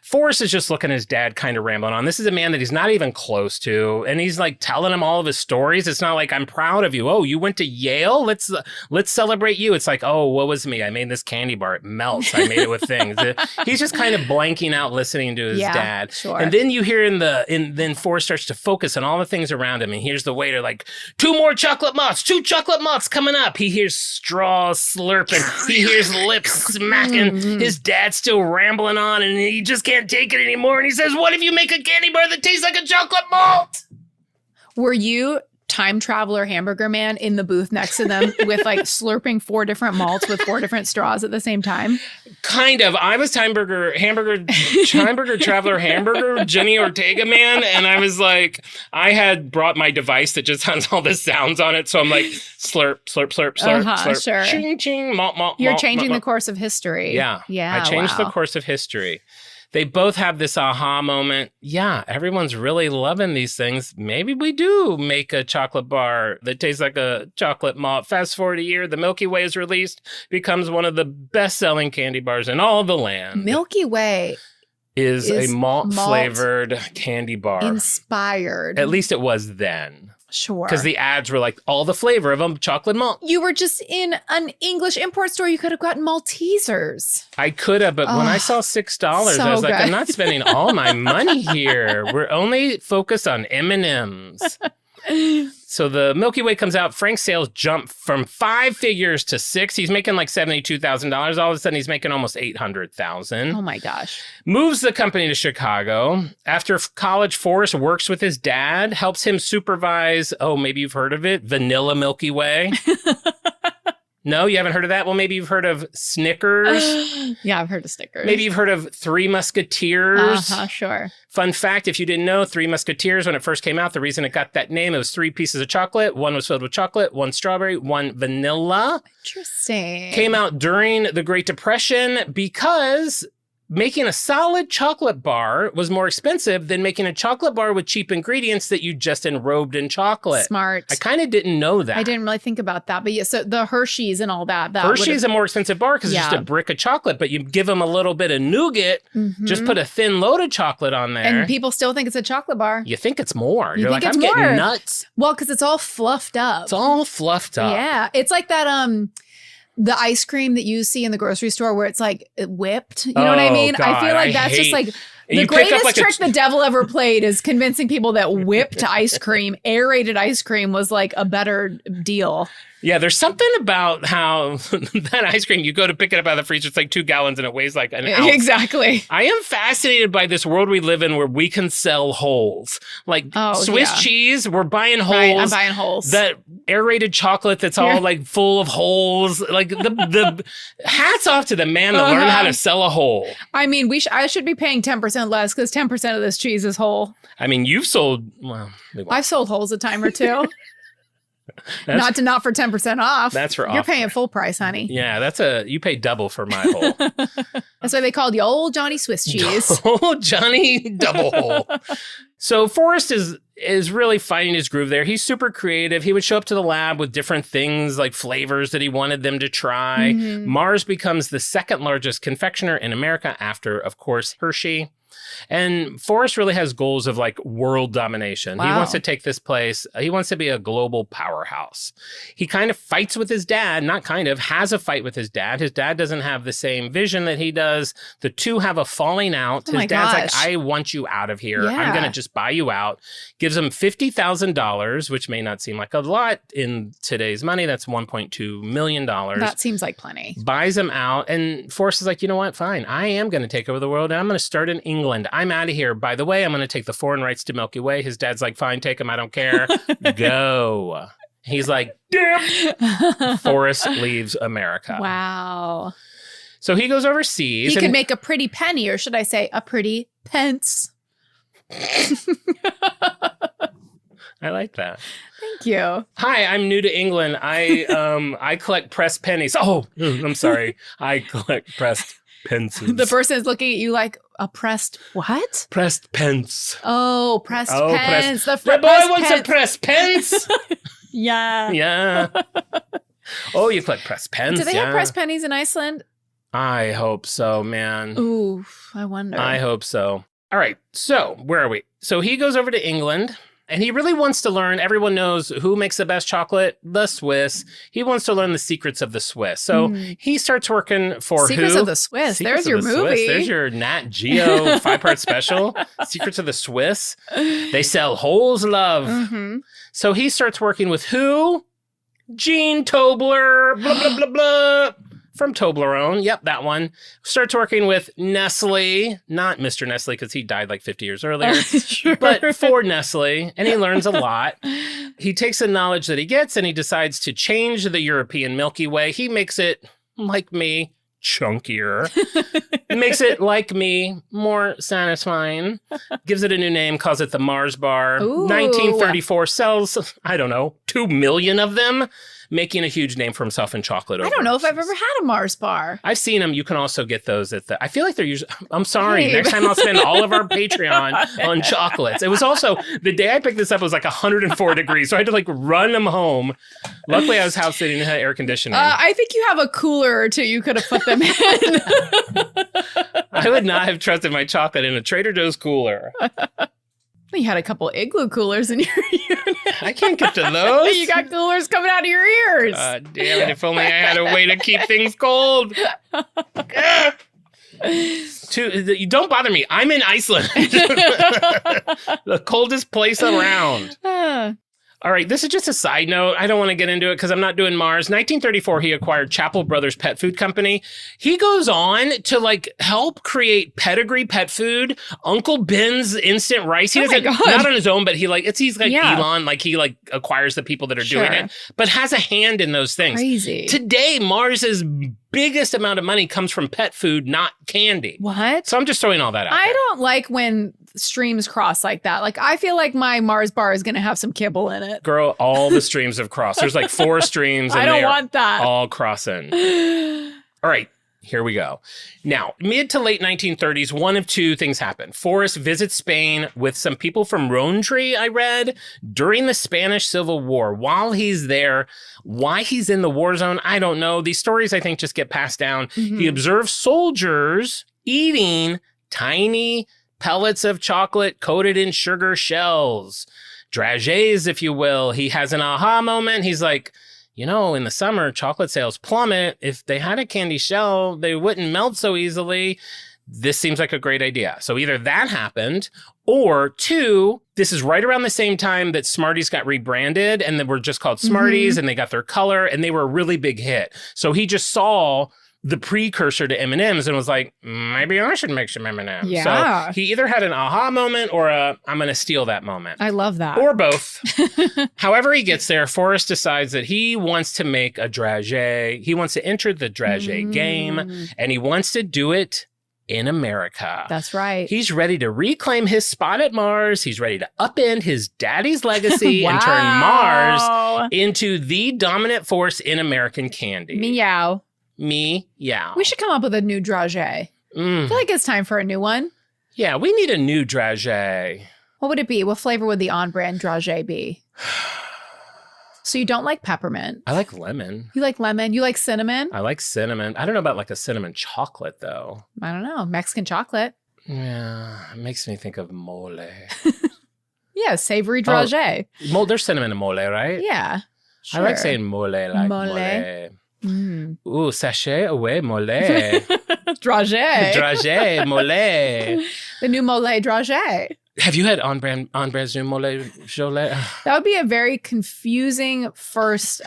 Forrest is just looking at his dad kind of rambling on. This is a man that he's not even close to. And he's like telling him all of his stories. It's not like, I'm proud of you. Oh, you went to Yale? Let's celebrate you. It's like, oh, what was me? I made this candy bar. It melts. I made it with things. He's just kind of blanking out listening to his dad. Sure. And then you hear then Forrest starts to focus on all the things around him. And here's the waiter like, 2 more chocolate malts, 2 chocolate malts coming up. He hears straws slurping. He hears lips smacking. His dad's still rambling on and he just can't take it anymore. And he says, what if you make a candy bar that tastes like a chocolate malt? Were you time traveler hamburger man in the booth next to them with like slurping 4 different malts with 4 different straws at the same time? Kind of. I was hamburger traveler hamburger Jenny Ortega man, and I was like, I had brought my device that just has all the sounds on it, so I'm like slurp, slurp, slurp, slurp, slurp, sure. ching, ching, malt, malt. You're malt, changing malt, the course of history. Yeah, yeah. I changed the wow. course of history. They both have this aha moment. Yeah, everyone's really loving these things. Maybe we do make a chocolate bar that tastes like a chocolate malt. Fast forward a year, the Milky Way is released, becomes one of the best-selling candy bars in all the land. Milky Way is a malt-flavored candy bar. Inspired. At least it was then. Sure. Because the ads were like all the flavor of a chocolate malt. You were just in an English import store. You could have gotten Maltesers. I could have, but when I saw $6, I was like, I'm not spending all my money here. We're only focused on M&Ms. So the Milky Way comes out. Frank's sales jump from 5 figures to 6. He's making like $72,000. All of a sudden, he's making almost $800,000. Oh my gosh. Moves the company to Chicago. After college, Forrest works with his dad, helps him supervise, maybe you've heard of it, Vanilla Milky Way. No, you haven't heard of that? Well, maybe you've heard of Snickers. Yeah, I've heard of Snickers. Maybe you've heard of Three Musketeers. Sure. Fun fact, if you didn't know, Three Musketeers, when it first came out, the reason it got that name, it was 3 pieces of chocolate. 1 was filled with chocolate, 1 strawberry, 1 vanilla. Interesting. Came out during the Great Depression because making a solid chocolate bar was more expensive than making a chocolate bar with cheap ingredients that you just enrobed in chocolate. Smart. I kind of didn't know that. I didn't really think about that. But yeah, so the Hershey's and all that. Hershey's a more expensive bar because it's just a brick of chocolate, but you give them a little bit of nougat, just put a thin load of chocolate on there. And people still think it's a chocolate bar. You think it's more. You're think like, it's I'm more. getting nuts. Well, because it's all fluffed up. It's all fluffed up. Yeah. It's like that the ice cream that you see in the grocery store where it's like whipped. You know what I mean? God, I feel like that's just like the you pick up greatest like trick the devil ever played is convincing people that whipped ice cream, aerated ice cream was like a better deal. Yeah, there's something about how that ice cream, you go to pick it up out of the freezer, it's like 2 gallons and it weighs like an ounce. Exactly. I am fascinated by this world we live in where we can sell holes. Like Swiss cheese, we're buying holes. Right, I'm buying holes. That aerated chocolate that's all like full of holes. Like the hats off to the man that learned how to sell a hole. I mean, I should be paying 10% less because 10% of this cheese is whole. I mean, you've sold, I've sold holes a time or two. Not for 10% off. That's for You're off. paying full price, honey. Yeah, you pay double for my hole. That's why they called you Old Johnny Swiss cheese. Oh, Johnny Double Hole. So Forrest is really finding his groove there. He's super creative. He would show up to the lab with different things like flavors that he wanted them to try. Mars becomes the 2nd largest confectioner in America after, of course, Hershey. And Forrest really has goals of like world domination. Wow. He wants to take this place. He wants to be a global powerhouse. He kind of fights with his dad, has a fight with his dad. His dad doesn't have the same vision that he does. The two have a falling out. His dad's like, I want you out of here. Yeah. I'm going to just buy you out. Gives him $50,000, which may not seem like a lot in today's money. That's $1.2 million. That seems like plenty. Buys him out. And Forrest is like, you know what? Fine. I am going to take over the world and I'm going to start in England. I'm out of here. By the way, I'm going to take the foreign rights to Milky Way. His dad's like, fine, take them. I don't care. Go. He's like, damn. Forrest leaves America. Wow. So he goes overseas. He could make a pretty penny, or should I say a pretty pence. I like that. Thank you. Hi, I'm new to England. I collect pressed pennies. Oh, I'm sorry. I collect pressed pences. The person is looking at you like a pressed what? Pressed pence. Oh, pressed pens. The boy wants a pressed pence. Yeah. Yeah. Oh, you collect pressed pens. Do they have pressed pennies in Iceland? I hope so, man. Ooh, I wonder. I hope so. All right. So where are we? So he goes over to England. And he really wants to learn, everyone knows who makes the best chocolate? The Swiss. He wants to learn the secrets of the Swiss. So he starts working for Secrets who? of the Swiss. Secrets There's your of the movie. Swiss. There's your Nat Geo 5-part special. Secrets of the Swiss. They sell Hole's Love. Mm-hmm. So he starts working with who? Gene Tobler. Blah, blah, blah, blah. From Toblerone. Yep, that one. Starts working with Nestle. Not Mr. Nestle, because he died like 50 years earlier. Sure. But for Nestle. And he learns a lot. He takes the knowledge that he gets and he decides to change the European Milky Way. He makes it, like me, chunkier. Makes it, like me, more satisfying. Gives it a new name, calls it the Mars Bar. Ooh. 1934 sells, I don't know, 2 million of them. Making a huge name for himself in chocolate. I don't know if I've ever had a Mars bar. I've seen them. You can also get those at the, I feel like they're usually, I'm sorry. Hey. Next time I'll spend all of our Patreon on chocolates. It was also, the day I picked this up, it was like 104 degrees. So I had to like run them home. Luckily I was house sitting and had air conditioning. I think you have a cooler or two you could have put them in. I would not have trusted my chocolate in a Trader Joe's cooler. You had a couple Igloo coolers in your unit. I can't get to those. You got coolers coming out of your ears. Damn it, if only I had a way to keep things cold. You don't bother me. I'm in Iceland. The coldest place around. All right, this is just a side note. I don't want to get into it because I'm not doing Mars. 1934, he acquired Chapel Brothers Pet Food Company. He goes on to like help create Pedigree Pet Food, Uncle Ben's Instant Rice. He doesn't, not on his own, but he's like Elon, like he like acquires the people that are doing it, but has a hand in those things. Crazy. Today, Mars's biggest amount of money comes from pet food, not candy. What? So I'm just throwing all that out I there. don't like when streams cross like that. Like, I feel like my Mars bar is going to have some kibble in it. Girl, all the streams have crossed. There's like 4 streams. And I don't want that. All crossing. All right, here we go. Now, mid to late 1930s, one of two things happen. Forrest visits Spain with some people from Rowntree, I read, during the Spanish Civil War. While he's there, why he's in the war zone, I don't know. These stories, I think, just get passed down. Mm-hmm. He observes soldiers eating tiny pellets of chocolate coated in sugar shells. Dragées, if you will. He has an aha moment. He's like, you know, in the summer, chocolate sales plummet. If they had a candy shell, they wouldn't melt so easily. This seems like a great idea. So either that happened, or 2, this is right around the same time that Smarties got rebranded and they were just called Smarties and they got their color and they were a really big hit. So he just saw the precursor to M&Ms and was like, maybe I should make some M&Ms. Yeah. So he either had an aha moment or a, I'm going to steal that moment. I love that. Or both. However he gets there, Forrest decides that he wants to make a dragée. He wants to enter the dragée game, and he wants to do it in America. That's right. He's ready to reclaim his spot at Mars. He's ready to upend his daddy's legacy and turn Mars into the dominant force in American candy. Meow. Meow. We should come up with a new dragée. I feel like it's time for a new one. Yeah, we need a new dragée. What would it be? What flavor would the on-brand dragée be? So you don't like peppermint. I like lemon. You like lemon. You like cinnamon. I like cinnamon. I don't know about like a cinnamon chocolate though. I don't know. Mexican chocolate. Yeah, it makes me think of mole. Yeah, savory dragée. There's cinnamon in mole, right? Yeah. Sure. I like saying mole like mole. Ooh, sachet away mole. Dragée. Dragée, mole. The new mole dragée. Have you had on-brand's new mole Jolet? That would be a very confusing first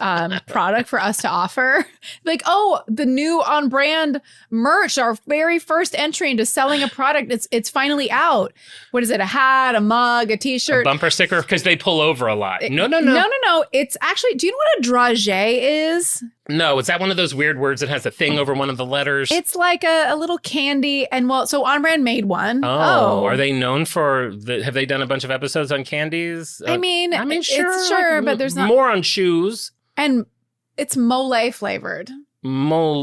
product for us to offer. Like, oh, the new on-brand merch, our very first entry into selling a product. It's finally out. What is it? A hat, a mug, a t-shirt, A bumper sticker, because they pull over a lot. No. No. It's actually, do you know what a dragée is? No, is that one of those weird words that has a thing over one of the letters? It's like a little candy, and so On Brand made one. Oh, are they known for? Have they done a bunch of episodes on candies? I mean, sure, it's sure, but there's not more on shoes. And it's mole flavored.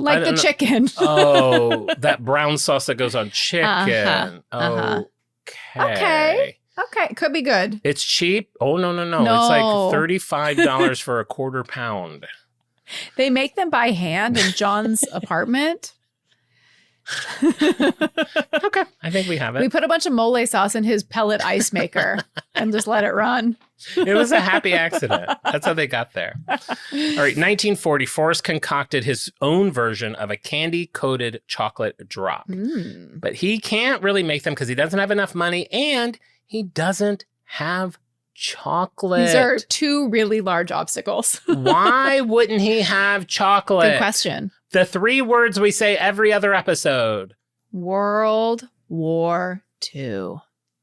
Like the chicken. Oh, that brown sauce that goes on chicken. Uh-huh. Okay. Okay. Could be good. It's cheap. Oh, no. No. It's like $35 for a quarter pound. They make them by hand in John's apartment. Okay. I think we have We it. put a bunch of mole sauce in his pellet ice maker and just let it run. It was a happy accident. That's how they got there. All right. 1940, Forrest concocted his own version of a candy-coated chocolate drop. Mm. But he can't really make them because he doesn't have enough money and he doesn't have chocolate. These are two really large obstacles. Why wouldn't he have chocolate? Good question. The 3 words we say every other episode. World War II.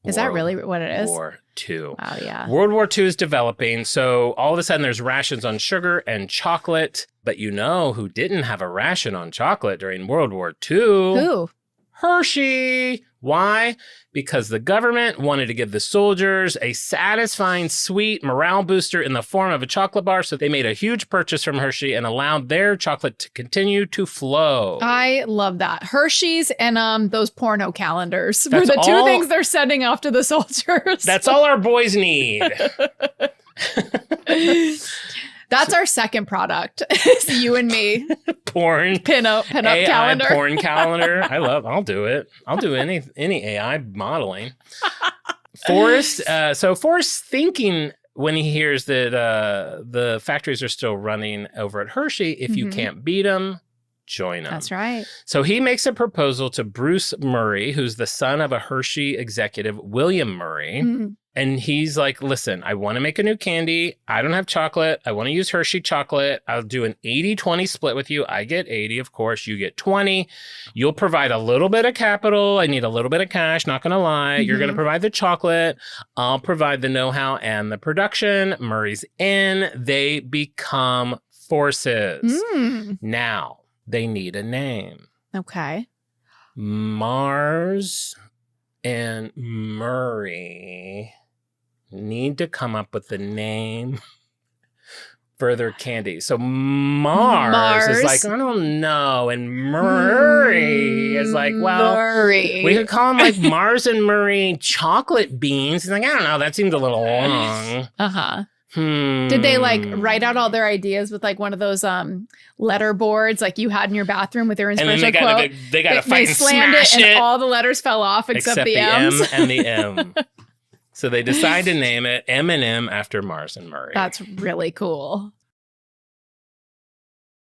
Is that really what it is? War II. Wow, yeah. World War II is developing, so all of a sudden there's rations on sugar and chocolate. But you know who didn't have a ration on chocolate during World War II? Who? Hershey. Why? Because the government wanted to give the soldiers a satisfying, sweet morale booster in the form of a chocolate bar. So they made a huge purchase from Hershey and allowed their chocolate to continue to flow. I love that. Hershey's and those porno calendars were That's the two all- things they're sending off to the soldiers. That's all our boys need. That's our second product. It's you and me. Porn. Pin-up AI calendar. porn calendar. I'll do it. I'll do any AI modeling. Forrest, so Forrest's thinking when he hears that the factories are still running over at Hershey, if you Mhm. can't beat them, join them. That's right. So he makes a proposal to Bruce Murray, who's the son of a Hershey executive, William Murray. Mm. And he's like, listen, I want to make a new candy. I don't have chocolate. I want to use Hershey chocolate. I'll do an 80-20 split with you. I get 80, of course. You get 20. You'll provide a little bit of capital. I need a little bit of cash, not going to lie. You're going to Mhm. provide the chocolate. I'll provide the know-how and the production. Murray's in. They become forces. Mm. Now, they need a name. Okay. Mars and Murray need to come up with the name for their candy. So Mars is like, I don't know. And Murray is like, well, Murray. we could call him like Mars and Murray chocolate beans. He's like, I don't know. That seems a little long. Uh-huh. Hmm. Did they like write out all their ideas with like one of those letter boards like you had in your bathroom with your And then inspirational they quote? gotta fight They and slammed smash it, it. and all the letters fell off except the M's. M and the M. So they decide to name it M&M after Mars and Murray. That's really cool.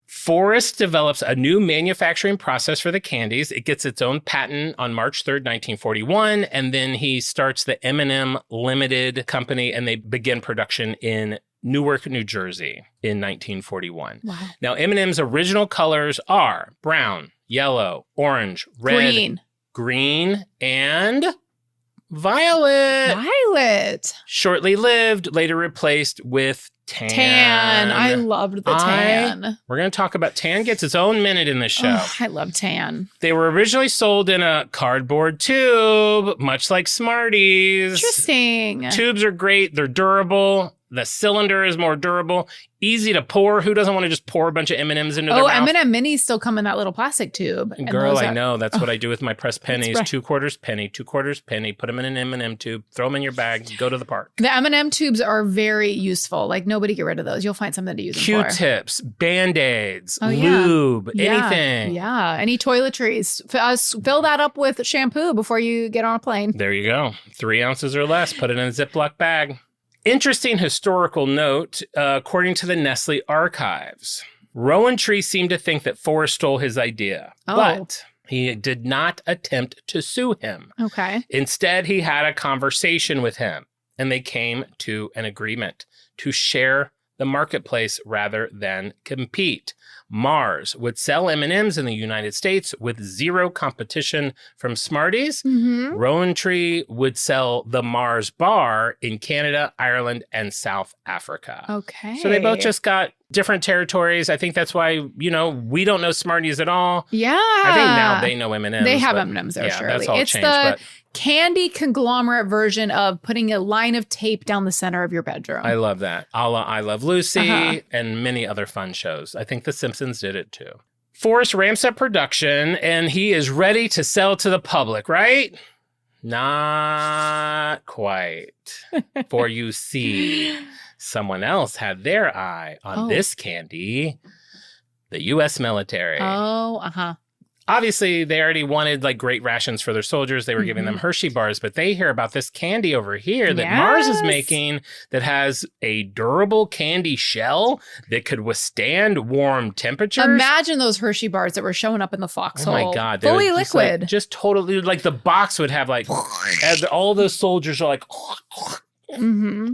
Forrest develops a new manufacturing process for the candies. It gets its own patent on March 3rd, 1941, and then he starts the M&M Limited Company, and they begin production in Newark, New Jersey in 1941. Wow. Now, M&M's original colors are brown, yellow, orange, red, green, and violet. Violet. Shortly lived, later replaced with tan. I loved the tan. We're going to talk about tan gets its own minute in this show. Oh, I love tan. They were originally sold in a cardboard tube, much like Smarties. Interesting. Tubes are great. They're durable. The cylinder is more durable. Easy to pour. Who doesn't want to just pour a bunch of M&Ms into their mouth? M&M minis still come in that little plastic tube. and Girl, those I are- know. That's what I do with my pressed pennies. right. 2 quarters penny, 2 quarters penny. Put them in an M&M tube. Throw them in your bag. Go to the park. The M&M tubes are very useful. Like nobody get rid of those. You'll find something to use them for. Q-tips, Band-Aids, Oh, yeah. lube, Yeah. anything. Yeah. Any toiletries. Fill that up with shampoo before you get on a plane. There you go. 3 ounces or less. Put it in a Ziploc bag. Interesting historical note, according to the Nestle archives, Rowan Tree seemed to think that Forrest stole his idea, Oh. but he did not attempt to sue him. Okay. Instead, he had a conversation with him, and they came to an agreement to share the marketplace rather than compete. Mars would sell M&Ms in the United States with zero competition from Smarties. Mm-hmm. Rowan Tree would sell the Mars bar in Canada, Ireland, and South Africa. Okay. So they both just got different territories. I think that's why, we don't know Smarties at all. Yeah. I think now they know M&Ms. They have but M&Ms there, yeah, surely. that's all It's changed. the But candy conglomerate version of putting a line of tape down the center of your bedroom. I love that. A la I Love Lucy Uh-huh. and many other fun shows. I think The Simpsons did it too. Forrest ramps up production and he is ready to sell to the public, right? Not quite. For you see, someone else had their eye on this candy, the U.S. military. Oh, uh-huh. Obviously, they already wanted like great rations for their soldiers. They were giving them Hershey bars, but they hear about this candy over here that Mars is making that has a durable candy shell that could withstand warm temperatures. Imagine those Hershey bars that were showing up in the foxhole. Oh my God. Fully just, liquid. Like, just totally, like the box would have like, all those soldiers are like, Mm-hmm.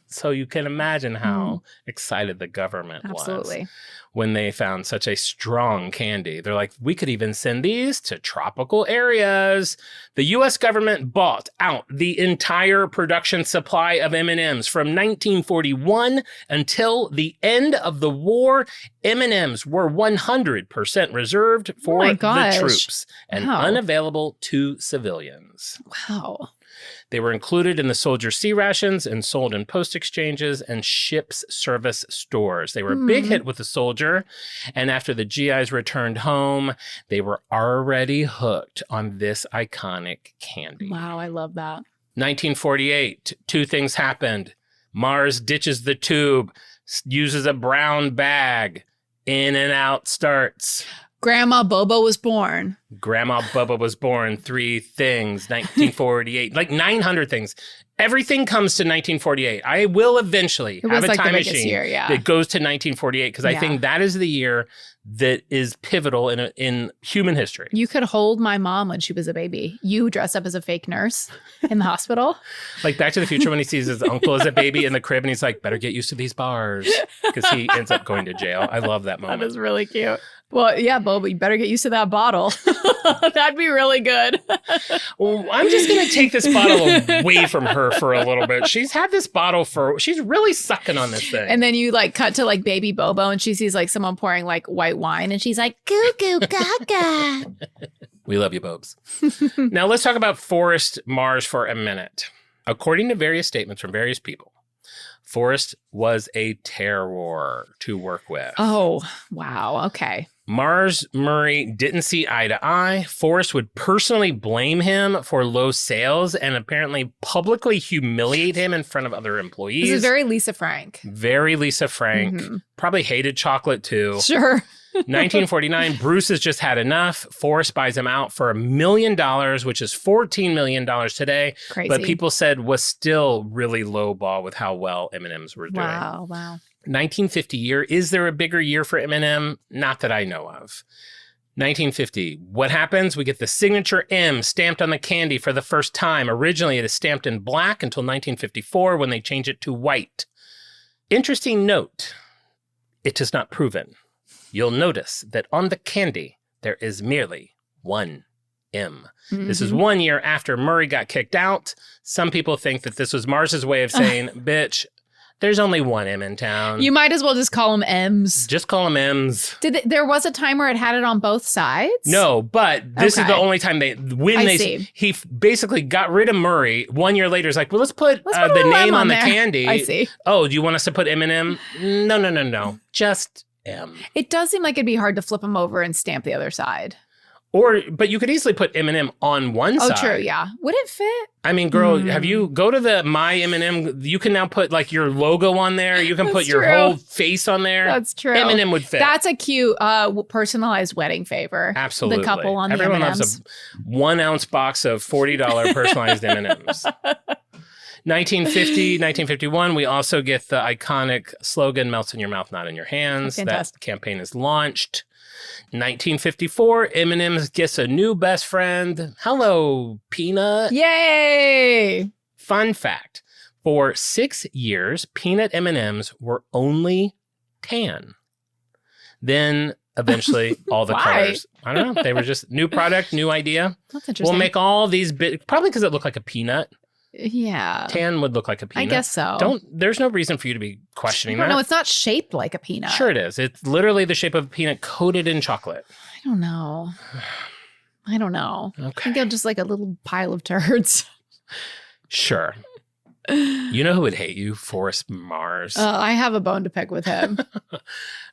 So you can imagine how excited the government Absolutely. was when they found such a strong candy. They're like, we could even send these to tropical areas. The U.S. government bought out the entire production supply of M&Ms from 1941 until the end of the war. M&Ms were 100% reserved for the troops and unavailable to civilians. Wow. They were included in the soldier C rations and sold in post exchanges and ships service stores. They were a big hit with the soldier. And after the GIs returned home, they were already hooked on this iconic candy. Wow, I love that. 1948, two things happened. Mars ditches the tube, uses a brown bag. In and out starts. Grandma Bobo was born. Grandma Bubba was born. 3 things. 1948. Like 900 things. Everything comes to 1948. I will eventually have a time machine that goes to 1948 because I think that is the year that is pivotal in human history. You could hold my mom when she was a baby. You dressed up as a fake nurse in the hospital. Like Back to the Future when he sees his uncle as a baby in the crib and he's like, better get used to these bars because he ends up going to jail. I love that moment. That is really cute. Well, yeah, Boba, you better get used to that bottle. That'd be really good. Well, I'm just going to take this bottle away from her for a little bit. She's had this bottle she's really sucking on this thing. And then you like cut to like baby Bobo and she sees like someone pouring like white wine and she's like, goo goo gaga. We love you, Bobes. Now let's talk about Forrest Mars for a minute. According to various statements from various people, Forrest was a terror to work with. Oh, wow. Okay. Mars Murray didn't see eye to eye. Forrest would personally blame him for low sales and apparently publicly humiliate him in front of other employees. This is very Lisa Frank. Very Lisa Frank. Probably hated chocolate too. Sure. 1949, Bruce has just had enough. Forrest buys him out for $1 million, which is $14 million today. Crazy. But people said was still really low ball with how well M&Ms were doing. Wow. 1950 year. Is there a bigger year for M&M? Not that I know of. 1950. What happens? We get the signature M stamped on the candy for the first time. Originally, it is stamped in black until 1954 when they change it to white. Interesting note. It is not proven. You'll notice that on the candy, there is merely one M. This is 1 year after Murray got kicked out. Some people think that this was Mars's way of saying, bitch, there's only one M in town. You might as well just call them M's. Just call them M's. There was a time where it had it on both sides? No, but this is the only time he basically got rid of Murray. 1 year later, he's like, well, let's put the name on the candy. I see. Oh, do you want us to put M&M? No. Just M. It does seem like it'd be hard to flip them over and stamp the other side. But you could easily put M&M on one side. Oh, true, yeah. Would it fit? I mean, girl, have you go to the My M&M? You can now put like your logo on there. You can put your whole face on there. That's true. M&M would fit. That's a cute personalized wedding favor. Absolutely. The couple on Everyone the M&Ms. loves a 1 ounce box of $40 personalized M&Ms. 1950, 1951, we also get the iconic slogan, melts in your mouth, not in your hands. Fantastic. That campaign is launched. 1954, M&M's gets a new best friend. Hello, Peanut. Yay! Fun fact, for 6 years, Peanut M&M's were only tan. Then eventually all the colors. I don't know. They were just new product, new idea. That's interesting. We'll make all these probably because it looked like a peanut. Yeah. Tan would look like a peanut. I guess so. There's no reason for you to be questioning that. No, it's not shaped like a peanut. Sure it is. It's literally the shape of a peanut coated in chocolate. I don't know. I Okay. think they're just like a little pile of turds. Sure. You know who would hate you? Forrest Mars. I have a bone to pick with him.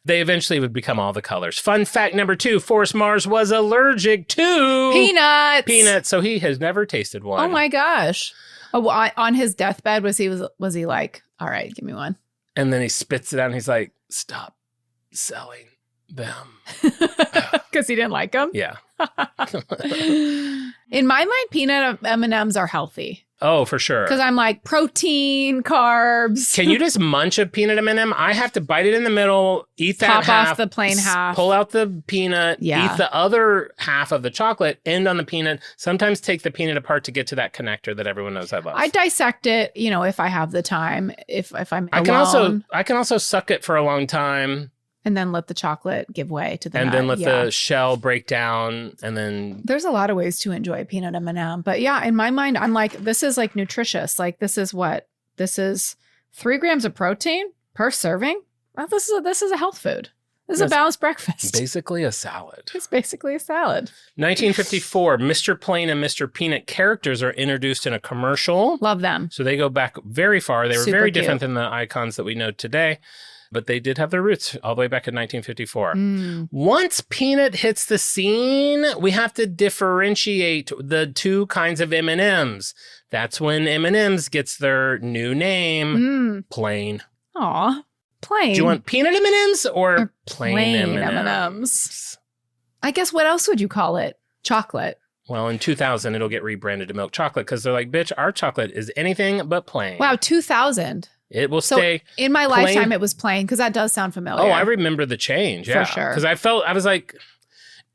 They eventually would become all the colors. Fun fact number 2, Forrest Mars was allergic to Peanuts. So he has never tasted one. Oh my gosh. Oh, on his deathbed, was he like, all right, give me one? And then he spits it out and he's like, stop selling them. Because he didn't like them? Yeah. In my mind, peanut M&Ms are healthy. Oh, for sure. Because I'm like, protein, carbs. Can you just munch a peanut M&M? I have to bite it in the middle, eat that Pop half, off the plain half. pull out the peanut, Yeah. eat the other half of the chocolate, end on the peanut. Sometimes take the peanut apart to get to that connector that everyone knows I love. I dissect it, if I have the time, if I'm I alone, can also suck it for a long time and then let the chocolate give way to the and nut. then let Yeah. the shell break down and then There's a lot of ways to enjoy peanut M&M, but yeah, in my mind, I'm like, this is like nutritious. Like this is 3 grams of protein per serving. Well, this is a health food. This is a Yes. balanced breakfast. basically a salad. It's basically a salad. 1954, Mr. Plain and Mr. Peanut characters are introduced in a commercial. Love them. So they go back very far. They were Super very cute. different than the icons that we know today, but they did have their roots all the way back in 1954. Mm. Once Peanut hits the scene, we have to differentiate the 2 kinds of M&Ms. That's when M&Ms gets their new name, Mm. Plain. Aw, plain. Do you want peanut M&Ms or plain plain M&Ms? M&Ms? I guess what else would you call it? Chocolate. Well, in 2000, it'll get rebranded to milk chocolate because they're like, bitch, our chocolate is anything but plain. Wow, 2000. It will So stay. in my plain. lifetime, it was plain because that does sound familiar. Oh, I remember the change. For Yeah. sure. Because I was like,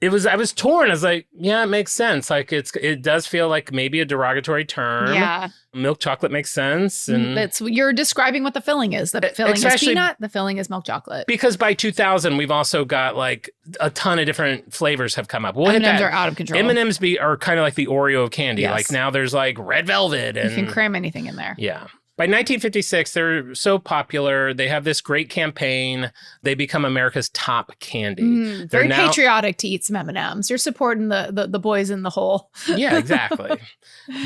I was torn. I was like, yeah, it makes sense. Like it does feel like maybe a derogatory term. Yeah, Milk chocolate makes sense. And you're describing what the filling is. The filling is especially- peanut. The filling is milk chocolate. because by 2000, we've also got like a ton of different flavors have come up. We'll hit M&Ms that. are out of control. M&Ms are kind of like the Oreo of candy. Yes. Like now there's like red velvet and You can cram anything in there. yeah. By 1956, they're so popular. They have this great campaign. They become America's top candy. Very They're now- patriotic to eat some M&Ms. You're supporting the boys in the hole. Yeah, exactly.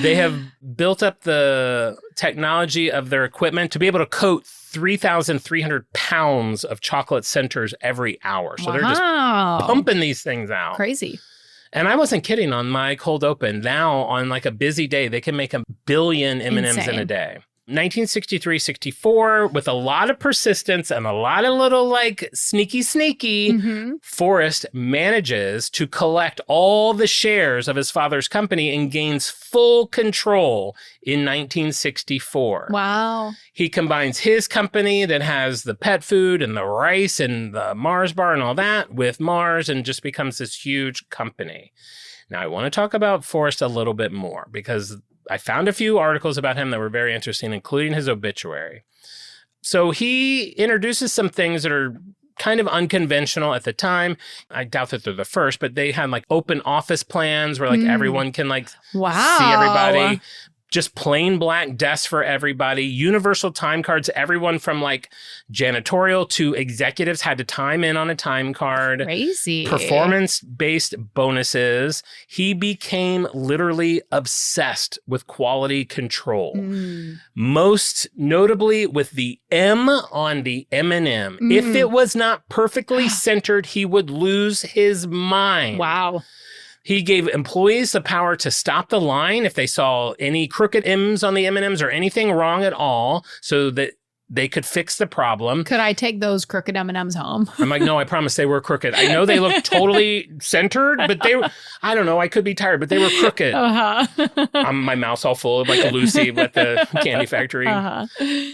They have built up the technology of their equipment to be able to coat 3,300 pounds of chocolate centers every hour. So they're just pumping these things out. Crazy. And I wasn't kidding on my cold open. Now, on like a busy day, they can make 1 billion M&Ms in a Insane. day. 1963-64, with a lot of persistence and a lot of little like sneaky, Mhm. Forrest manages to collect all the shares of his father's company and gains full control in 1964. Wow. He combines his company that has the pet food and the rice and the Mars bar and all that with Mars and just becomes this huge company. Now, I want to talk about Forrest a little bit more because I found a few articles about him that were very interesting, including his obituary. So he introduces some things that are kind of unconventional at the time. I doubt that they're the first, but they had like open office plans where like everyone can like Wow. see everybody. Just plain black desks for everybody, universal time cards. Everyone from like janitorial to executives had to time in on a time card. Crazy. Performance-based bonuses. He became literally obsessed with quality control. Most notably with the M on the M&M. If it was not perfectly centered, he would lose his mind. Wow. He gave employees the power to stop the line if they saw any crooked M's on the M&Ms or anything wrong at all so that they could fix the problem. Could I take those crooked M&Ms home? I'm like, no, I promise they were crooked. I know they look totally centered, but they were, I don't know, I could be tired, but they were crooked. Uh-huh. My mouth's all full of like Lucy at the candy factory. Uh-huh.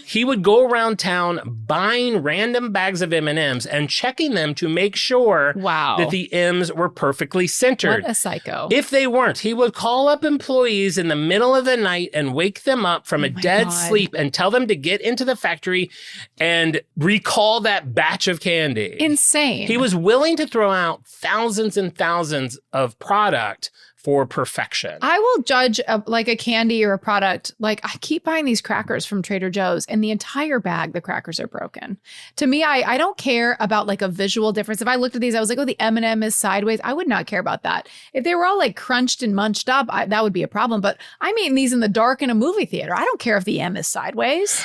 He would go around town buying random bags of M&Ms and checking them to make sure Wow. that the M's were perfectly centered. What a psycho. If they weren't, he would call up employees in the middle of the night and wake them up from a my dead God. sleep and tell them to get into the factory factory and recall that batch of candy. Insane. He was willing to throw out thousands and thousands of product for perfection. I will judge a candy or a product. Like, I keep buying these crackers from Trader Joe's and the entire bag, the crackers are broken. To me, I don't care about like a visual difference. If I looked at these, I was like, oh, the M&M is sideways. I would not care about that. If they were all like crunched and munched up, that would be a problem. But I'm eating these in the dark in a movie theater. I don't care if the M is sideways.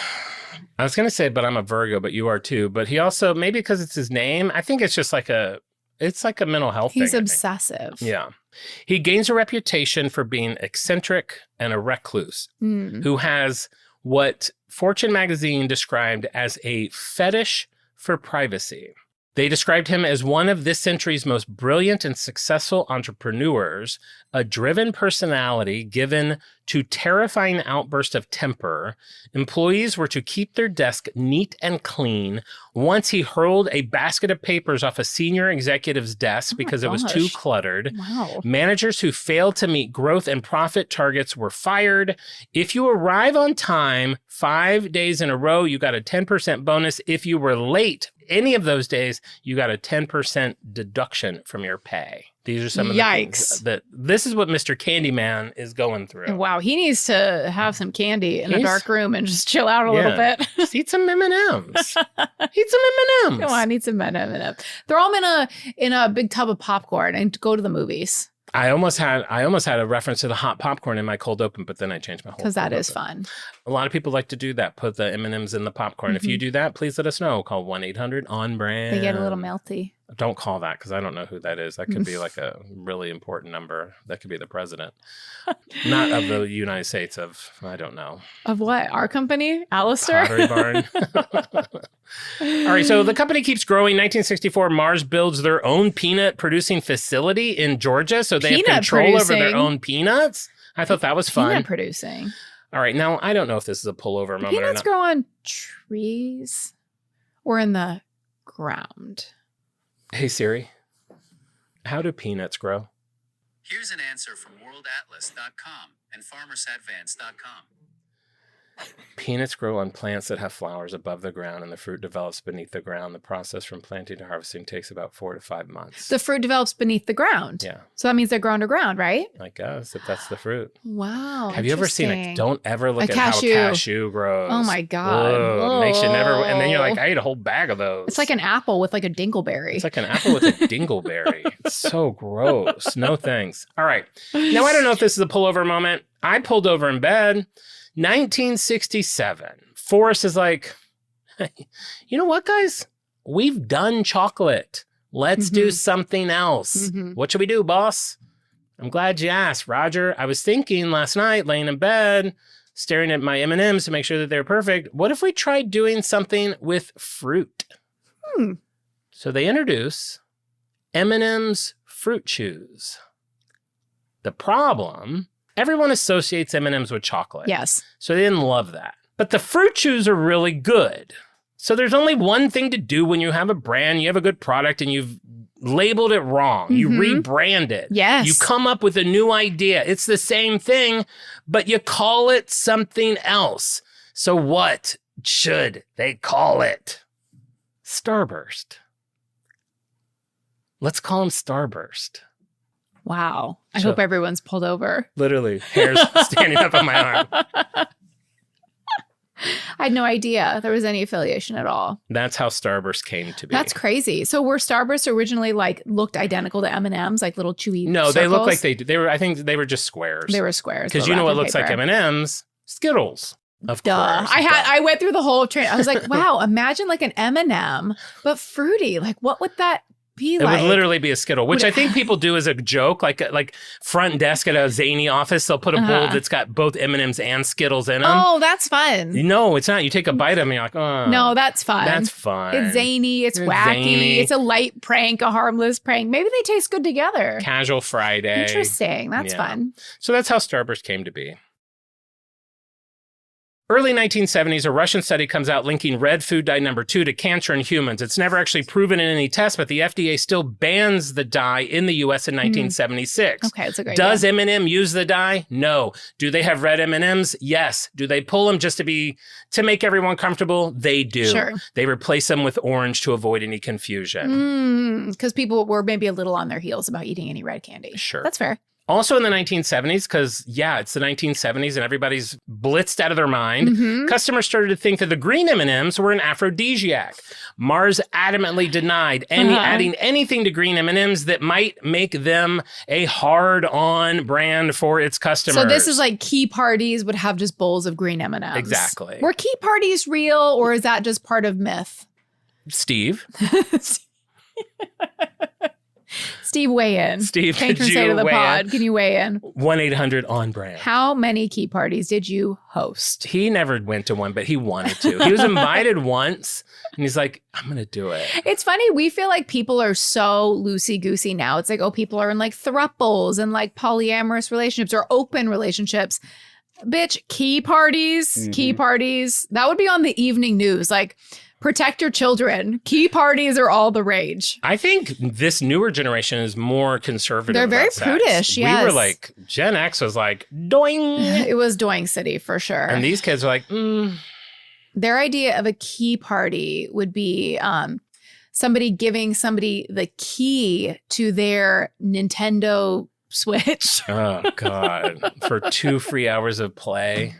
I was going to say, but I'm a Virgo, but you are too. But he also, maybe because it's his name, I think it's just like it's like a mental health thing. He's obsessive. Yeah. He gains a reputation for being eccentric and a recluse who has what Fortune magazine described as a fetish for privacy. They described him as one of this century's most brilliant and successful entrepreneurs, a driven personality given to terrifying outbursts of temper. Employees were to keep their desk neat and clean. Once he hurled a basket of papers off a senior executive's desk because it was too cluttered. Wow. Managers who failed to meet growth and profit targets were fired. If you arrive on time 5 days in a row, you got a 10% bonus. If you were late any of those days, you got a 10% deduction from your pay. These are some of the things that this is what Mr. Candyman is going through. Wow, he needs to have some candy in a dark room and just chill out a little bit. Just eat some M&Ms. Eat some M&Ms. Come on, I need some M&Ms. Throw them in a big tub of popcorn and go to the movies. I almost had a reference to the hot popcorn in my cold open, but then I changed my whole. Because that is fun. A lot of people like to do that. Put the M&Ms in the popcorn. If you do that, please let us know. Call 1-800-ON-BRAND. They get a little melty. Don't call that because I don't know who that is. That could be like a really important number. That could be the president. Not of the United States, of, I don't know. Of what? Our company? Alistair? Pottery Barn. All right, so the company keeps growing. 1964, Mars builds their own peanut producing facility in Georgia. So they have control over their own peanuts. I thought that was fun. Peanut producing. All right, now I don't know if this is a pullover moment or not. Peanuts grow on trees or in the ground. Hey, Siri, how do peanuts grow? Here's an answer from worldatlas.com and farmersadvance.com. Peanuts grow on plants that have flowers above the ground, and the fruit develops beneath the ground. The process from planting to harvesting takes about 4 to 5 months. The fruit develops beneath the ground. Yeah. So that means they're grown to ground, right? I guess, if that's the fruit. Wow. Have you ever seen it? Don't ever look at cashew. how a cashew grows. Oh my God. Ugh, makes you never, and then you're like, I ate a whole bag of those. It's like an apple with like a dingleberry. It's like an apple with a dingleberry. It's so gross. No thanks. All right. Now, I don't know if this is a pullover moment. I pulled over in bed. 1967. Forrest is like, you know what, guys? We've done chocolate. Let's do something else. What should we do, boss? I'm glad you asked, Roger. I was thinking last night, laying in bed, staring at my M&Ms to make sure that they're perfect. What if we tried doing something with fruit? So they introduce M&M's Fruit Chews. The problem, everyone associates M&Ms with chocolate. Yes. So they didn't love that. But the Fruit Chews are really good. So there's only one thing to do when you have a brand, you have a good product, and you've labeled it wrong. You rebrand it. Yes. You come up with a new idea. It's the same thing, but you call it something else. So what should they call it? Starburst. Let's call them Starburst. Wow. I hope everyone's pulled over. Literally, hairs standing up on my arm. I had no idea there was any affiliation at all. That's how Starburst came to be. That's crazy. So were Starburst originally like looked identical to M&Ms, like little chewy No, circles? they look like they were. I think they were just squares. They were squares. Because you know what looks like M&Ms? Skittles. Of course. I went through the whole train. I was like, wow, imagine like an M&M, but fruity. Like what would that be it like? Would literally be a Skittle, which I think people do as a joke, like front desk at a zany office. They'll put a bowl that's got both M&Ms and Skittles in them. Oh, that's fun. No, it's not. You take a bite of them and you're like, oh. No, that's fun. That's fun. It's zany. It's wacky. Zany. It's a light prank, a harmless prank. Maybe they taste good together. Casual Friday. Interesting. That's fun. So that's how Starburst came to be. Early 1970s, a Russian study comes out linking red food dye number 2 to cancer in humans. It's never actually proven in any tests, but the FDA still bans the dye in the U.S. in 1976. Okay, it's a great Does idea. M&M use the dye? No. Do they have red M&Ms? Yes. Do they pull them just to make everyone comfortable? They do. Sure. They replace them with orange to avoid any confusion. Because people were maybe a little on their heels about eating any red candy. Sure. That's fair. Also in the 1970s, because, it's the 1970s and everybody's blitzed out of their mind, Mhm. customers started to think that the green M&Ms were an aphrodisiac. Mars adamantly denied adding anything to green M&Ms that might make them a hard-on brand for its customers. So this is like key parties would have just bowls of green M&Ms. Exactly. Were key parties real, or is that just part of myth? Steve. Steve, weigh in. Steve, Patron could say you to the weigh pod. in? Can you weigh in? 1-800-ON-BRAND. How many key parties did you host? He never went to one, but he wanted to. He was invited once, and he's like, I'm going to do it. It's funny. We feel like people are so loosey-goosey now. It's like, oh, people are in like thruples and like polyamorous relationships or open relationships. Bitch, key parties. That would be on the evening news. Like, protect your children. Key parties are all the rage. I think this newer generation is more conservative. They're very about sex. prudish, We yes. were like, Gen X was like, doing. It was Doing City for sure. And these kids are like, Their idea of a key party would be somebody giving somebody the key to their Nintendo Switch. oh, God. For 2 free hours of play.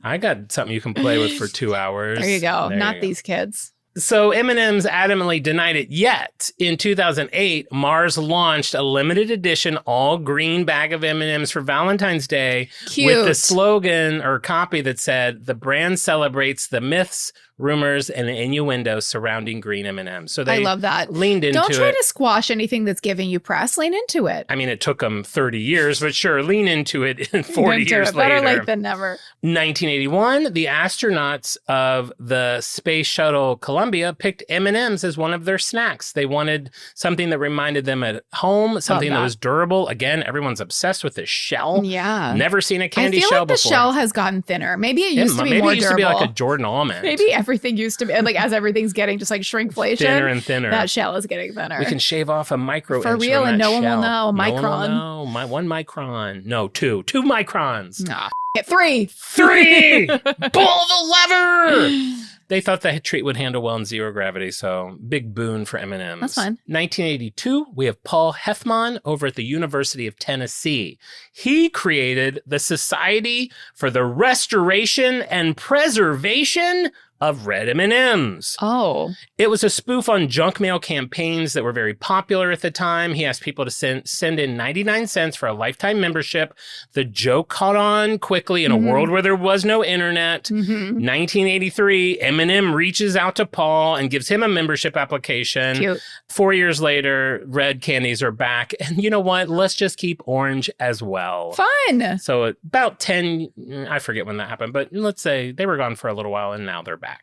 I got something you can play with for 2 hours. There you go. There Not you go. these kids. So M&M's adamantly denied it. Yet in 2008, Mars launched a limited edition all green bag of M&M's for Valentine's Day Cute. with the slogan or copy that said, "The brand celebrates the myths, rumors, and innuendos surrounding green M&M's." So they I love that. leaned into Don't try it. to squash anything that's giving you press. Lean into it. I mean, it took them 30 years, but sure, lean into it 40 Into years it. Better later. late than never. 1981, the astronauts of the Space Shuttle Columbia picked M&Ms as one of their snacks. They wanted something that reminded them at home, something that that. was durable. Again, everyone's obsessed with this shell. Yeah. Never seen a I candy feel shell like the before. shell has gotten thinner. Maybe it used to be maybe more it used durable. to be like a Jordan almond. Maybe everything used to be like as everything's getting just like shrinkflation. Thinner and thinner. That shell is getting thinner. We can shave off a micro For inch real, from and that no one will shell. know. A No one will micron. know. 1 micron. No, 2 microns. Nah, f- 3. 3! Pull the lever! They thought the treat would handle well in zero gravity, so big boon for M&Ms. That's fine. 1982, we have Paul Heffman over at the University of Tennessee. He created the Society for the Restoration and Preservation of Red M&Ms. Oh. It was a spoof on junk mail campaigns that were very popular at the time. He asked people to send in 99 cents for a lifetime membership. The joke caught on quickly in a world where there was no internet. 1983, M&M reaches out to Paul and gives him a membership application. Cute. 4 years later, red candies are back. And you know what? Let's just keep orange as well. Fun. So about 10, I forget when that happened, but let's say they were gone for a little while and now they're back.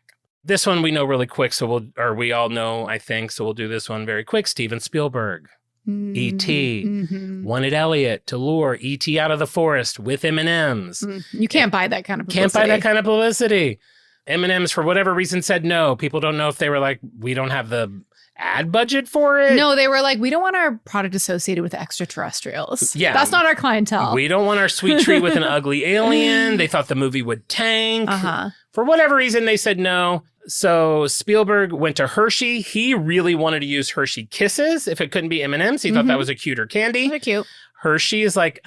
This one we know really quick, we all know, I think, so we'll do this one very quick. Steven Spielberg, E.T., Mhm. wanted Elliot to lure E.T. out of the forest with M&Ms. You can't buy that kind of Can't publicity. buy that kind of publicity. M&Ms, for whatever reason, said no. People don't know if they were like, we don't have the ad budget for it. No, they were like, we don't want our product associated with extraterrestrials. Yeah. That's not our clientele. We don't want our sweet treat with an ugly alien. They thought the movie would tank. Uh-huh. For whatever reason, they said no. So Spielberg went to Hershey. He really wanted to use Hershey Kisses if it couldn't be M&M's. He thought that was a cuter candy. They're cute. Hershey is like,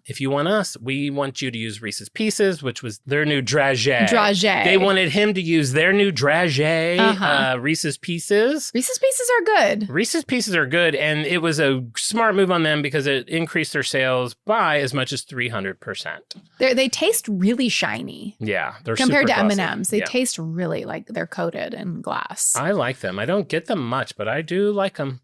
if you want us, we want you to use Reese's Pieces, which was their new dragée. Dragée. They wanted him to use their new dragée, Reese's Pieces. Reese's Pieces are good. Reese's Pieces are good, and it was a smart move on them because it increased their sales by as much as 300%. They taste really shiny Yeah, they're compared super to glossy. M&Ms. They Yeah. taste really like they're coated in glass. I like them. I don't get them much, but I do like them.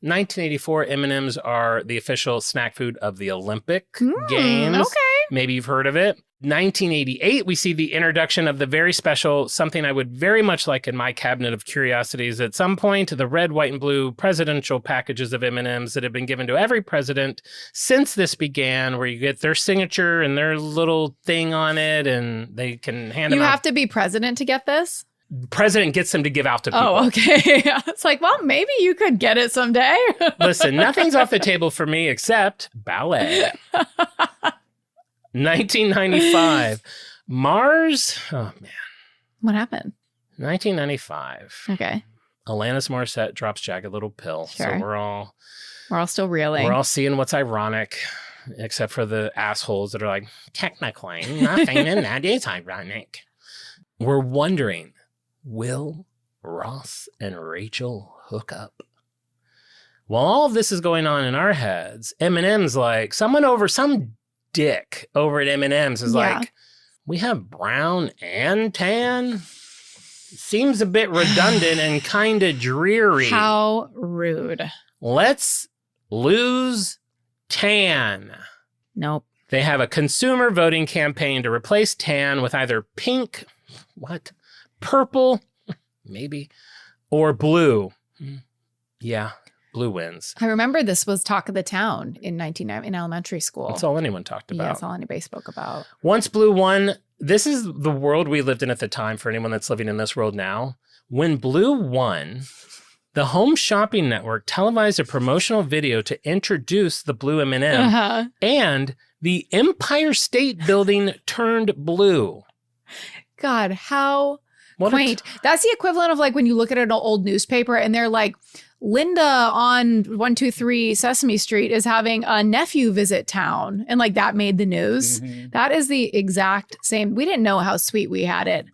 1984, M&Ms are the official snack food of the Olympic Games. Okay. Maybe you've heard of it. 1988, we see the introduction of the very special, something I would very much like in my cabinet of curiosities at some point, the red, white, and blue presidential packages of M&Ms that have been given to every president since this began, where you get their signature and their little thing on it, and they can hand them You out. have to be president to get this? President gets them to give out to people. Oh, okay. It's like, well, maybe you could get it someday. Listen, nothing's off the table for me except ballet. 1995. Mars. Oh, man. What happened? 1995. Okay. Alanis Morissette drops Jagged Little Pill. Sure. So we're all still reeling. seeing what's ironic, except for the assholes that are like, technically, nothing in that is ironic. We're wondering, will Ross and Rachel hook up? While all of this is going on in our heads, Eminem's like, some dick over at M&M's is Yeah. like, we have brown and tan? Seems a bit redundant and kind of dreary. How rude. Let's lose tan. Nope. They have a consumer voting campaign to replace tan with either pink, purple, maybe, or blue. Yeah, blue wins. I remember this was talk of the town in elementary school. That's all anyone talked about. Yeah, that's all anybody spoke about. Once blue won, this is the world we lived in at the time for anyone that's living in this world now. When blue won, the Home Shopping Network televised a promotional video to introduce the blue M&M, Uh-huh. and the Empire State Building turned blue. God, how What a quaint. That's the equivalent of like when you look at an old newspaper and they're like, Linda on 123 Sesame Street is having a nephew visit town. And like that made the news. That is the exact same. We didn't know how sweet we had it.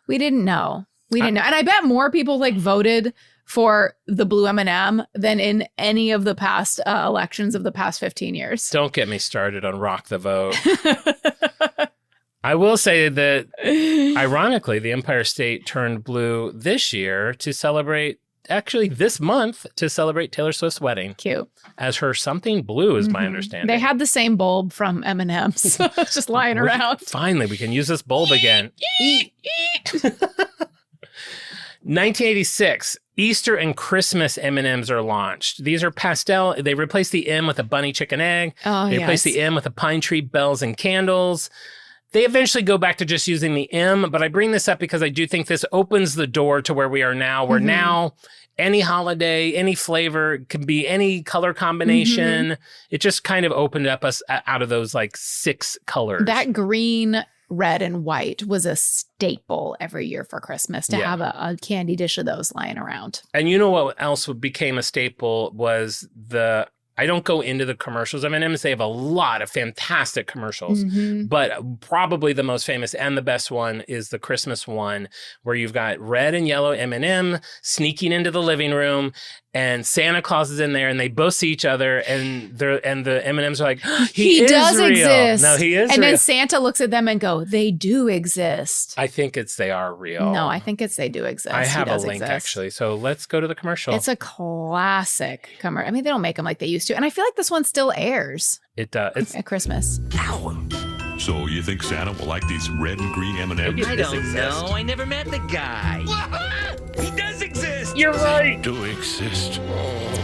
We didn't know. And I bet more people like voted for the blue M&M than in any of the past elections of the past 15 years. Don't get me started on Rock the Vote. I will say that, ironically, the Empire State turned blue this year to celebrate, actually this month, to celebrate Taylor Swift's wedding. Cute. As her something blue is my Mhm. understanding. They had the same bulb from M&M's just lying around. Finally, we can use this bulb again. Eat. 1986, Easter and Christmas M&Ms are launched. These are pastel. They replace the M with a bunny chicken egg. Oh, They replace the M with a pine tree, bells, and candles. They eventually go back to just using the M, but I bring this up because I do think this opens the door to where we are now, where now any holiday, any flavor, can be any color combination. It just kind of opened up us out of those like 6 colors. That green, red, and white was a staple every year for Christmas to Yeah. have a candy dish of those lying around. And you know what else became a staple was I don't go into the commercials of M&M's. They have a lot of fantastic commercials. But probably the most famous and the best one is the Christmas one, where you've got red and yellow M&M sneaking into the living room, and Santa Claus is in there, and they both see each other, and the M&Ms are like, he is does real. exist. No, he is And real. then Santa looks at them and go, they do exist. I think they are real. No, I think it's they do exist. I He have a does link exist. actually. So let's go to the commercial. It's a classic commercial. I mean, they don't make them like they used to. And I feel like this one still airs It does. It's at Christmas. So you think Santa will like these red and green M&Ms? I don't know. I never met the guy. He does exist. You're right. Do exist.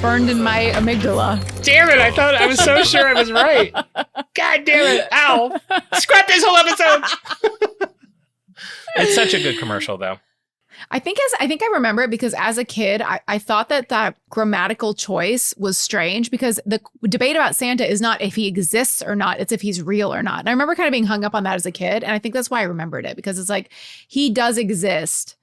Burned in my amygdala. Damn it! I was so sure I was right. God damn it! Ow! Scrap this whole episode. It's such a good commercial, though. I think I remember it because as a kid, I thought that grammatical choice was strange because the debate about Santa is not if he exists or not, it's if he's real or not. And I remember kind of being hung up on that as a kid. And I think that's why I remembered it, because it's like, he does exist.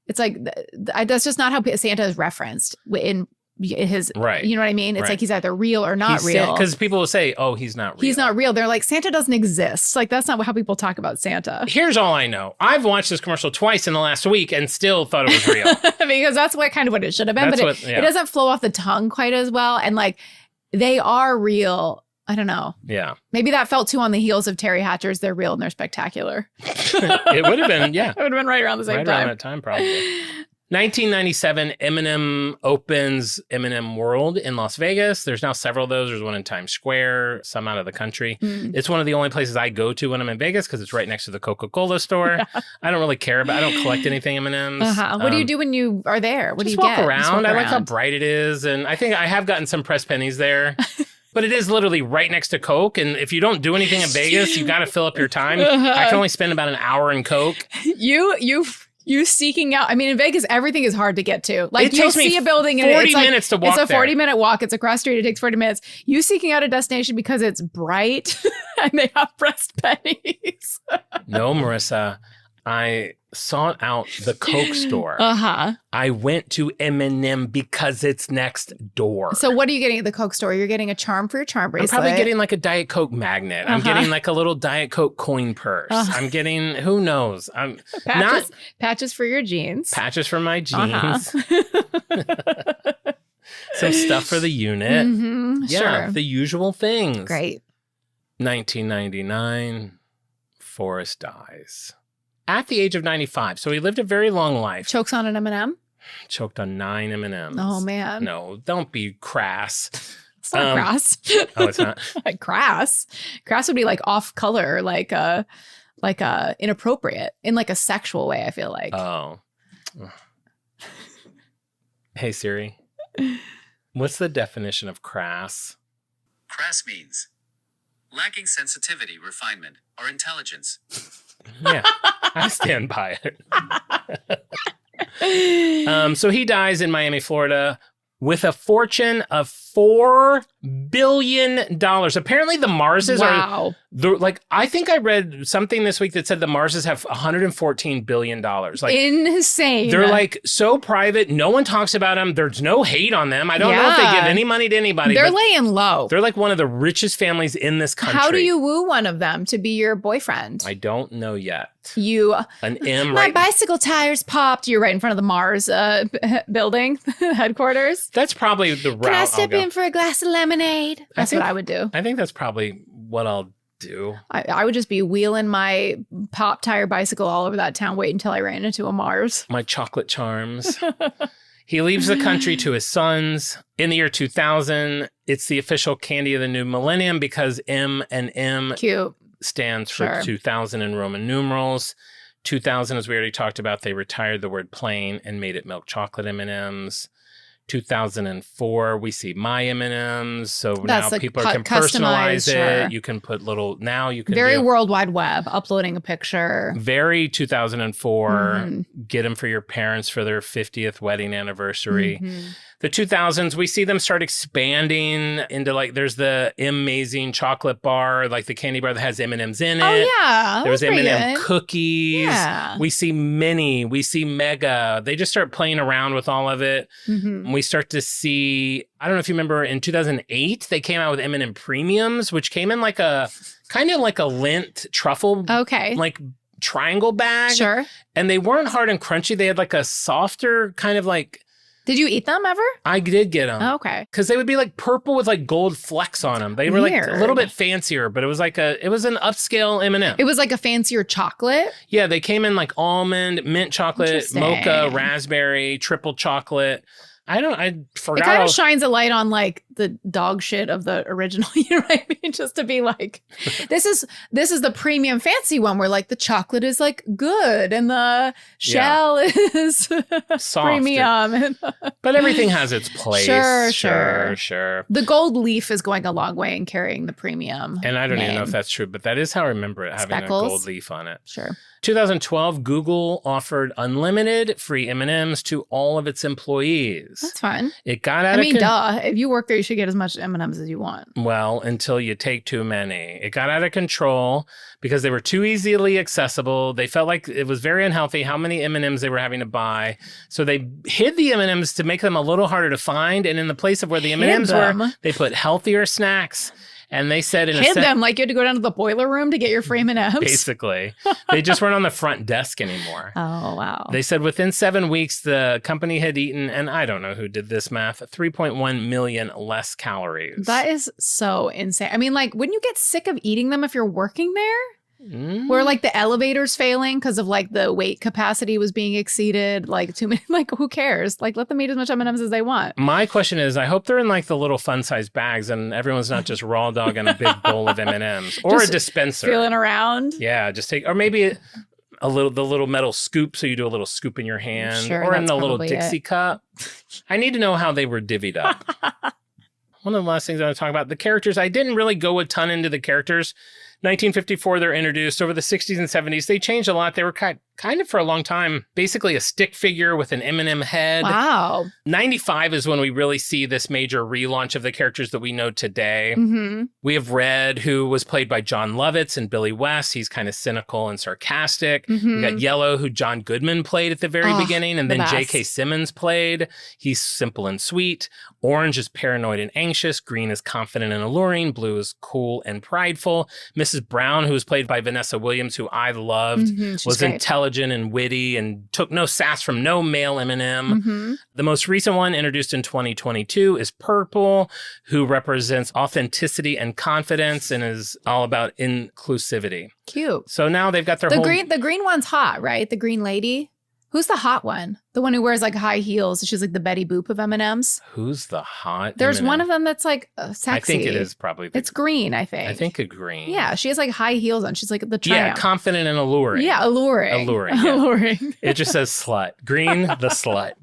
It's like, that's just not how Santa is referenced in his, Right. you know what I mean? It's Right. like he's either real or not real. Because people will say, "Oh, he's not real." He's not real. They're like, Santa doesn't exist. Like, that's not how people talk about Santa. Here's all I know. I've watched this commercial twice in the last week and still thought it was real. Because that's what it should have been. That's But what- yeah. it doesn't flow off the tongue quite as well. And like, they are real. I don't know. Yeah. Maybe that felt too on the heels of Terry Hatcher's They're Real and They're Spectacular. It would have been, yeah. It would have been right around the same Right time. around that time, probably. 1997, M&M opens M&M World in Las Vegas. There's now several of those. There's one in Times Square, some out of the country. It's one of the only places I go to when I'm in Vegas because it's right next to the Coca-Cola store. I don't really care about. I don't collect anything M&Ms. What do you do when you are there? What do you walk get? around. Just walk I like how around. bright it is, and I think I have gotten some pressed pennies there. But it is literally right next to Coke, and if you don't do anything in Vegas, you got to fill up your time. I can only spend about an hour in Coke. You seeking out. I mean, in Vegas, everything is hard to get to. Like, It you'll takes me see a building and 40 it's like, minutes to walk It's a there. 40-minute walk. It's across the street. It takes 40 minutes. You seeking out a destination because it's bright and they have pressed pennies. No, Marissa, I sought out the Coke store. I went to M&M because it's next door. So what are you getting at the Coke store? You're getting a charm for your charm I'm bracelet. probably getting like a Diet Coke magnet. I'm getting like a little Diet Coke coin purse. I'm getting, who knows? I'm patches for your jeans. patches for my jeans. Some stuff for the unit. Yeah, Sure. the usual things. Great. 1999, Forrest dies. At the age of 95. So he lived a very long life. Chokes on an M&M. Choked on 9 M&Ms. Oh, man. No, don't be crass. It's not crass. Oh, it's not? Like crass. Crass would be like off color, like inappropriate in like a sexual way, I feel like. Oh. Hey, Siri. What's the definition of crass? Crass means lacking sensitivity, refinement, or intelligence. Yeah, I stand by it. So he dies in Miami, Florida, with a fortune of $4 billion. Apparently, the Marses are like. I think I read something this week that said the Marses have $114 billion. Like insane. they're like so private. No one talks about them. There's no hate on them. I don't know if they give any money to anybody. They're but laying low. they're like one of the richest families in this country. How do you woo one of them to be your boyfriend? I don't know yet. An M My right. bicycle tires popped. You're right in front of the Mars building headquarters. That's probably the route. Can I I'll step go. in for a glass of lemonade? That's think- what I would do. I think that's probably what I'll do. I would just be wheeling my pop tire bicycle all over that town, wait until I ran into a Mars. My chocolate charms. He leaves the country to his sons. In the year 2000, it's the official candy of the new millennium because M&M Cute. stands for Sure. 2000 in Roman numerals. 2000, as we already talked about, they retired the word plain and made it milk chocolate M&Ms. 2004, we see My M&Ms. So That's now like people can customized, personalize it. sure. You can put little, now you can Very do World Wide Web, uploading a picture. very 2004. Mhm. Get them for your parents for their 50th wedding anniversary. Mhm. The 2000s, we see them start expanding into like, there's the Amazing chocolate bar, like the candy bar that has M&Ms in it. Oh, yeah. There was That's pretty M&M good. cookies. Yeah. We see Mini. We see Mega. They just start playing around with all of it. Mhm. And we start to see, I don't know if you remember, in 2008, they came out with M&M Premiums, which came in like a, kind of like a Lindt truffle, Okay. like triangle bag. Sure. And they weren't hard and crunchy. They had like a softer kind of like, Did you eat them ever? I did get them. Okay. Because they would be like purple with like gold flecks on them. They were like a little Weird. bit fancier, but it was like it was an upscale M&M. It was like a fancier chocolate. Yeah, they came in like almond, mint chocolate, Interesting. mocha, raspberry, triple chocolate. I It forgot. kind all- of shines a light on like the dog shit of the original, you know what I mean? Just to be like, this is the premium fancy one where like the chocolate is like good and the shell is Soft. premium. But everything has its place. Sure. Sure. The gold leaf is going a long way in carrying the premium. And I don't even know name. if that's true, but that is how I remember it, having Speckles? a gold leaf on it. Sure. 2012, Google offered unlimited free M&Ms to all of its employees. That's fine. It got I out of mean, duh. If you work there, you should get as much M&Ms as you want. Well, until you take too many. It got out of control because they were too easily accessible. They felt like it was very unhealthy how many M&Ms they were having to buy. So they hid the M&Ms to make them a little harder to find. And in the place of where the M&Ms were, them? they put healthier snacks. And they said in Hid them like you had to go down to the boiler room to get your free M&Ms. basically, they just weren't on the front desk anymore. Oh, wow. They said within 7 weeks, the company had eaten, and I don't know who did this math, 3.1 million less calories. That is so insane. I mean, like, wouldn't you get sick of eating them if you're working there? Where like the elevator's failing because of like the weight capacity was being exceeded. Like too many, like who cares? Like let them eat as much M&Ms as they want. My question is, I hope they're in like the little fun-sized bags and everyone's not just raw dog in a big bowl of M&Ms or Just a dispenser. Feeling around. Yeah, just take, or maybe the little metal scoop, so you do a little scoop in your hand, Sure, or in that's the little probably Dixie it. cup. I need to know how they were divvied up. One of the last things I want to talk about, the characters. I didn't really go a ton into the characters. 1954, they're introduced. Over the 60s and 70s, they changed a lot. They were kind of for a long time, basically a stick figure with an M&M head. Wow. 95 is when we really see this major relaunch of the characters that we know today. Mm-hmm. We have Red, who was played by John Lovitz and Billy West. He's kind of cynical and sarcastic. Mhm. We got Yellow, who John Goodman played at the very Oh, beginning, and the then best. J.K. Simmons played. He's simple and sweet. Orange is paranoid and anxious. Green is confident and alluring. Blue is cool and prideful. Mrs. Brown, who was played by Vanessa Williams, who I loved, Mhm, she's was great. intelligent and witty and took no sass from no male M&M. Mhm. The most recent one, introduced in 2022, is Purple, who represents authenticity and confidence and is all about inclusivity. Cute. So now they've got their The whole... green one's hot, right? The green lady. Who's the hot one? The one who wears like high heels. She's like the Betty Boop of M&Ms. Who's the hot There's M&M? one of them that's like sexy. I think it is probably the... It's green, I think. I think a green. Yeah, she has like high heels on. She's like the Yeah, triumph. confident and alluring. Yeah, alluring. Alluring, yeah. Alluring. It just says slut. Green, the slut.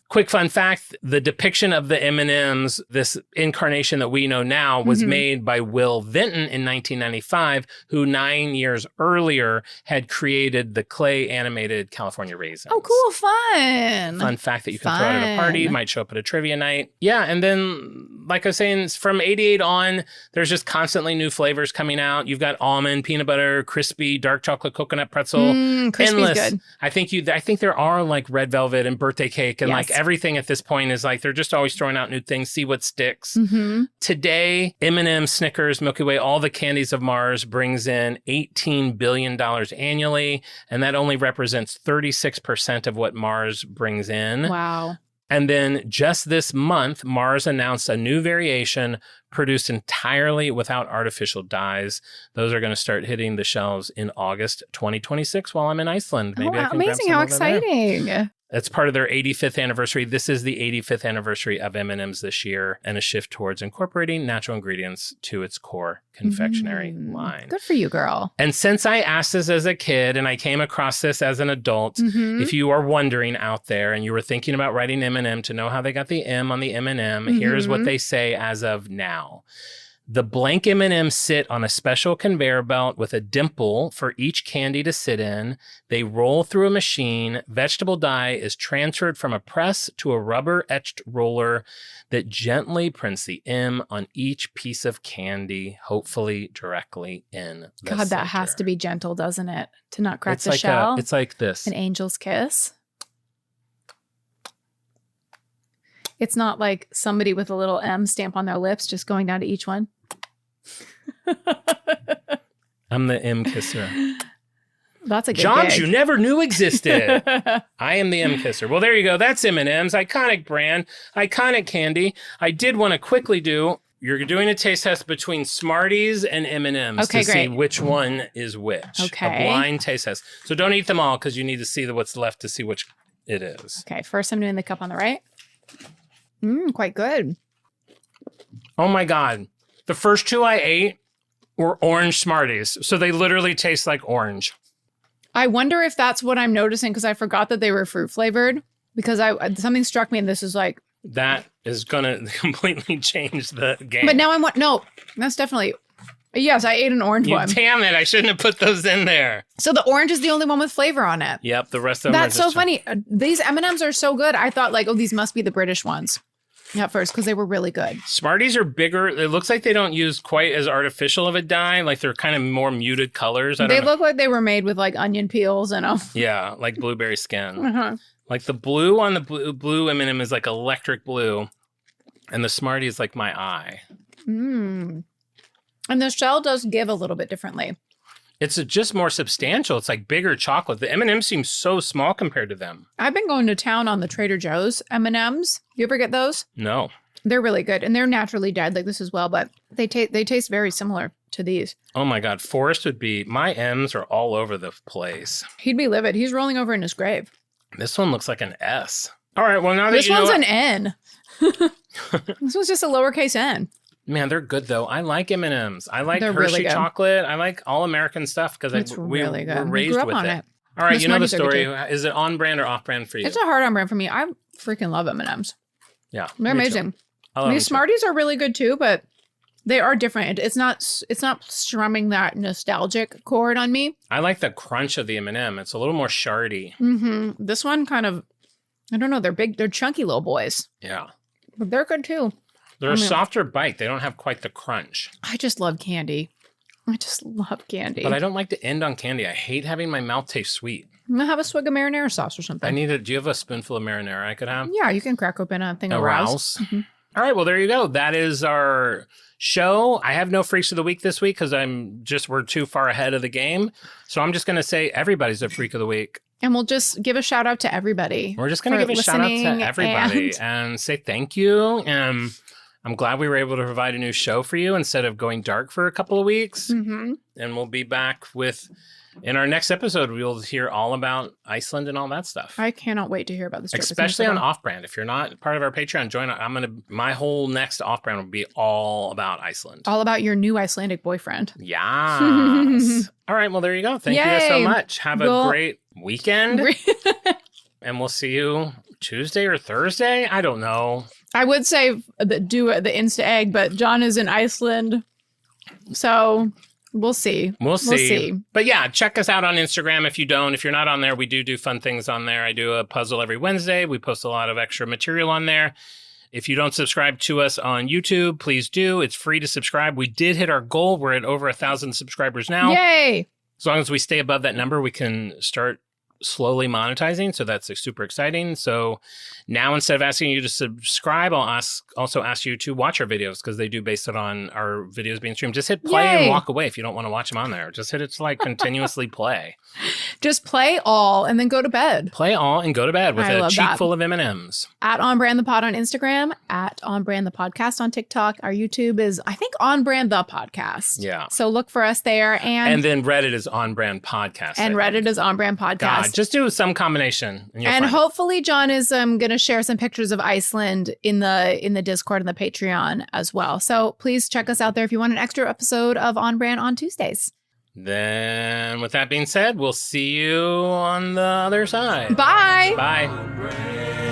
Quick fun fact, the depiction of the M&Ms, this incarnation that we know now, was Mhm. made by Will Vinton in 1995, who 9 years earlier had created the clay animated California Raisins. Oh, cool. Fun. Fun fact that you can throw out at a party, Fun. might show up at a trivia night. Yeah, and then, like I was saying, from 88 on, there's just constantly new flavors coming out. You've got almond, peanut butter, crispy, dark chocolate, coconut pretzel. Crispy's Endless. good. I think there are like red velvet and birthday cake and like Yes. everything at this point is like they're just always throwing out new things, see what sticks. Mm-hmm. Today, M&M, Snickers, Milky Way, all the candies of Mars brings in $18 billion annually, and that only represents 36% of what Mars brings in. Wow. And then just this month, Mars announced a new variation produced entirely without artificial dyes. Those are going to start hitting the shelves in August 2026 while I'm in Iceland. Maybe I can grab Amazing. some How over there. exciting. It's part of their 85th anniversary. This is the 85th anniversary of M&M's this year, and a shift towards incorporating natural ingredients to its core confectionery line. Good for you, girl. And since I asked this as a kid and I came across this as an adult, Mhm. if you are wondering out there and you were thinking about writing M&M to know how they got the M on the M&M, here's what Mhm. they say as of now. The blank M&Ms sit on a special conveyor belt with a dimple for each candy to sit in. They roll through a machine. Vegetable dye is transferred from a press to a rubber etched roller that gently prints the M on each piece of candy, hopefully directly in the God, that has center. to be gentle, doesn't it? To not crack It's the like shell. it's like this. An angel's kiss. It's not like somebody with a little M stamp on their lips just going down to each one. I'm the M kisser. That's a good Jobs gig. you never knew existed. I am the M kisser. Well, there you go. That's M&M's. Iconic brand. Iconic candy. I did want to quickly do, you're doing a taste test between Smarties and M&M's Okay, to see great. which one is which. Okay. A blind taste test. So don't eat them all because you need to see what's left to see which it is. Okay, first I'm doing the cup on the right. Quite good. Oh my God. The first two I ate were orange Smarties. So they literally taste like orange. I wonder if that's what I'm noticing because I forgot that they were fruit flavored because something struck me and this is like, That is going to completely change the game. but now I want, no, that's definitely, yes, I ate an orange one. Damn it. I shouldn't have put those in there. So the orange is the only one with flavor on it. Yep. The rest of them That's are so just funny. These M&Ms are so good. I thought like, oh, these must be the British ones at first because they were really good. Smarties are bigger. It looks like they don't use quite as artificial of a dye. Like they're kind of more muted colors. I They don't know. look like they were made with like onion peels and Yeah, like blueberry skin. uh-huh. Like the blue on the blue M&M is like electric blue, and the Smartie is like my eye. And the shell does give a little bit differently. It's just more substantial. It's like bigger chocolate. The M&M seems so small compared to them. I've been going to town on the Trader Joe's M&Ms. You ever get those? No. They're really good, and they're naturally dyed like this as well, but they taste very similar to these. Oh my God. Forrest would be, my M's are all over the place. He'd be livid. He's rolling over in his grave. This one looks like an S. All right. Well, now that This you know one's what- an N. This one's just a lowercase n. Man, they're good though. I like M&Ms. I like They're Hershey really good. chocolate. I like all American stuff because It's really good. we're We raised grew up with on it. it. All right, The you know the Smarties are good story. Is it on brand or off brand for you? It's a hard on brand for me. I freaking love M&Ms. Yeah, They're me too. amazing. I love them These too. Smarties are really good too, but they are different. It's not strumming that nostalgic chord on me. I like the crunch of the M&M. It's a little more shardy. This one kind of, I don't know. They're big. They're chunky little boys, Yeah, but they're good too. they're I a mean- softer bite. They don't have quite the crunch. I just love candy. I just love candy. But I don't like to end on candy. I hate having my mouth taste sweet. I'm gonna have a swig of marinara sauce or something. Do you have a spoonful of marinara I could have? Yeah, you can crack open a thing A of Rouse. Rouse. All right, well, there you go. That is our show. I have no freaks of the week this week because we're too far ahead of the game. So I'm just going to say everybody's a freak of the week. And we'll just give a shout out to everybody. We're just going to for give a shout out to listening everybody and say thank you. And I'm glad we were able to provide a new show for you instead of going dark for a couple of weeks. Mm-hmm. And we'll be back in our next episode, we'll hear all about Iceland and all that stuff. I cannot wait to hear about this. trip. It's Especially gonna on be Off Brand. If you're not part of our Patreon, join. My whole next Off Brand will be all about Iceland. all about your new Icelandic boyfriend. Yes. All right. Well, there you go. Thank you guys so Yay. much. Have a Well- great weekend. And we'll see you Tuesday or Thursday. I don't know. I would say do the Insta egg, but John is in Iceland, so we'll see. We'll see. But yeah, check us out on Instagram if you don't. If you're not on there, we do fun things on there. I do a puzzle every Wednesday. We post a lot of extra material on there. If you don't subscribe to us on YouTube, please do. It's free to subscribe. We did hit our goal. We're at over 1,000 subscribers now. Yay! As long as we stay above that number, we can start slowly monetizing. So that's super exciting. So now instead of asking you to subscribe, I'll also ask you to watch our videos because they do base it on our videos being streamed. Just hit play Yay. and walk away if you don't want to watch them on there. Just hit it to continuously play. Just play all and then go to bed. Play all and go to bed with I a love cheek that. full of M&Ms. At On Brand the Pod on Instagram, at On Brand the Podcast on TikTok. Our YouTube is, I think, On Brand the Podcast. Yeah. So look for us there. And then Reddit is On Brand Podcast. And I think. Reddit is On Brand Podcast. God, just do some combination. And, you'll And find it. hopefully John is going to share some pictures of Iceland in the Discord and the Patreon as well. So please check us out there if you want an extra episode of On Brand on Tuesdays. Then with that being said, we'll see you on the other side. Bye. Bye. Brand.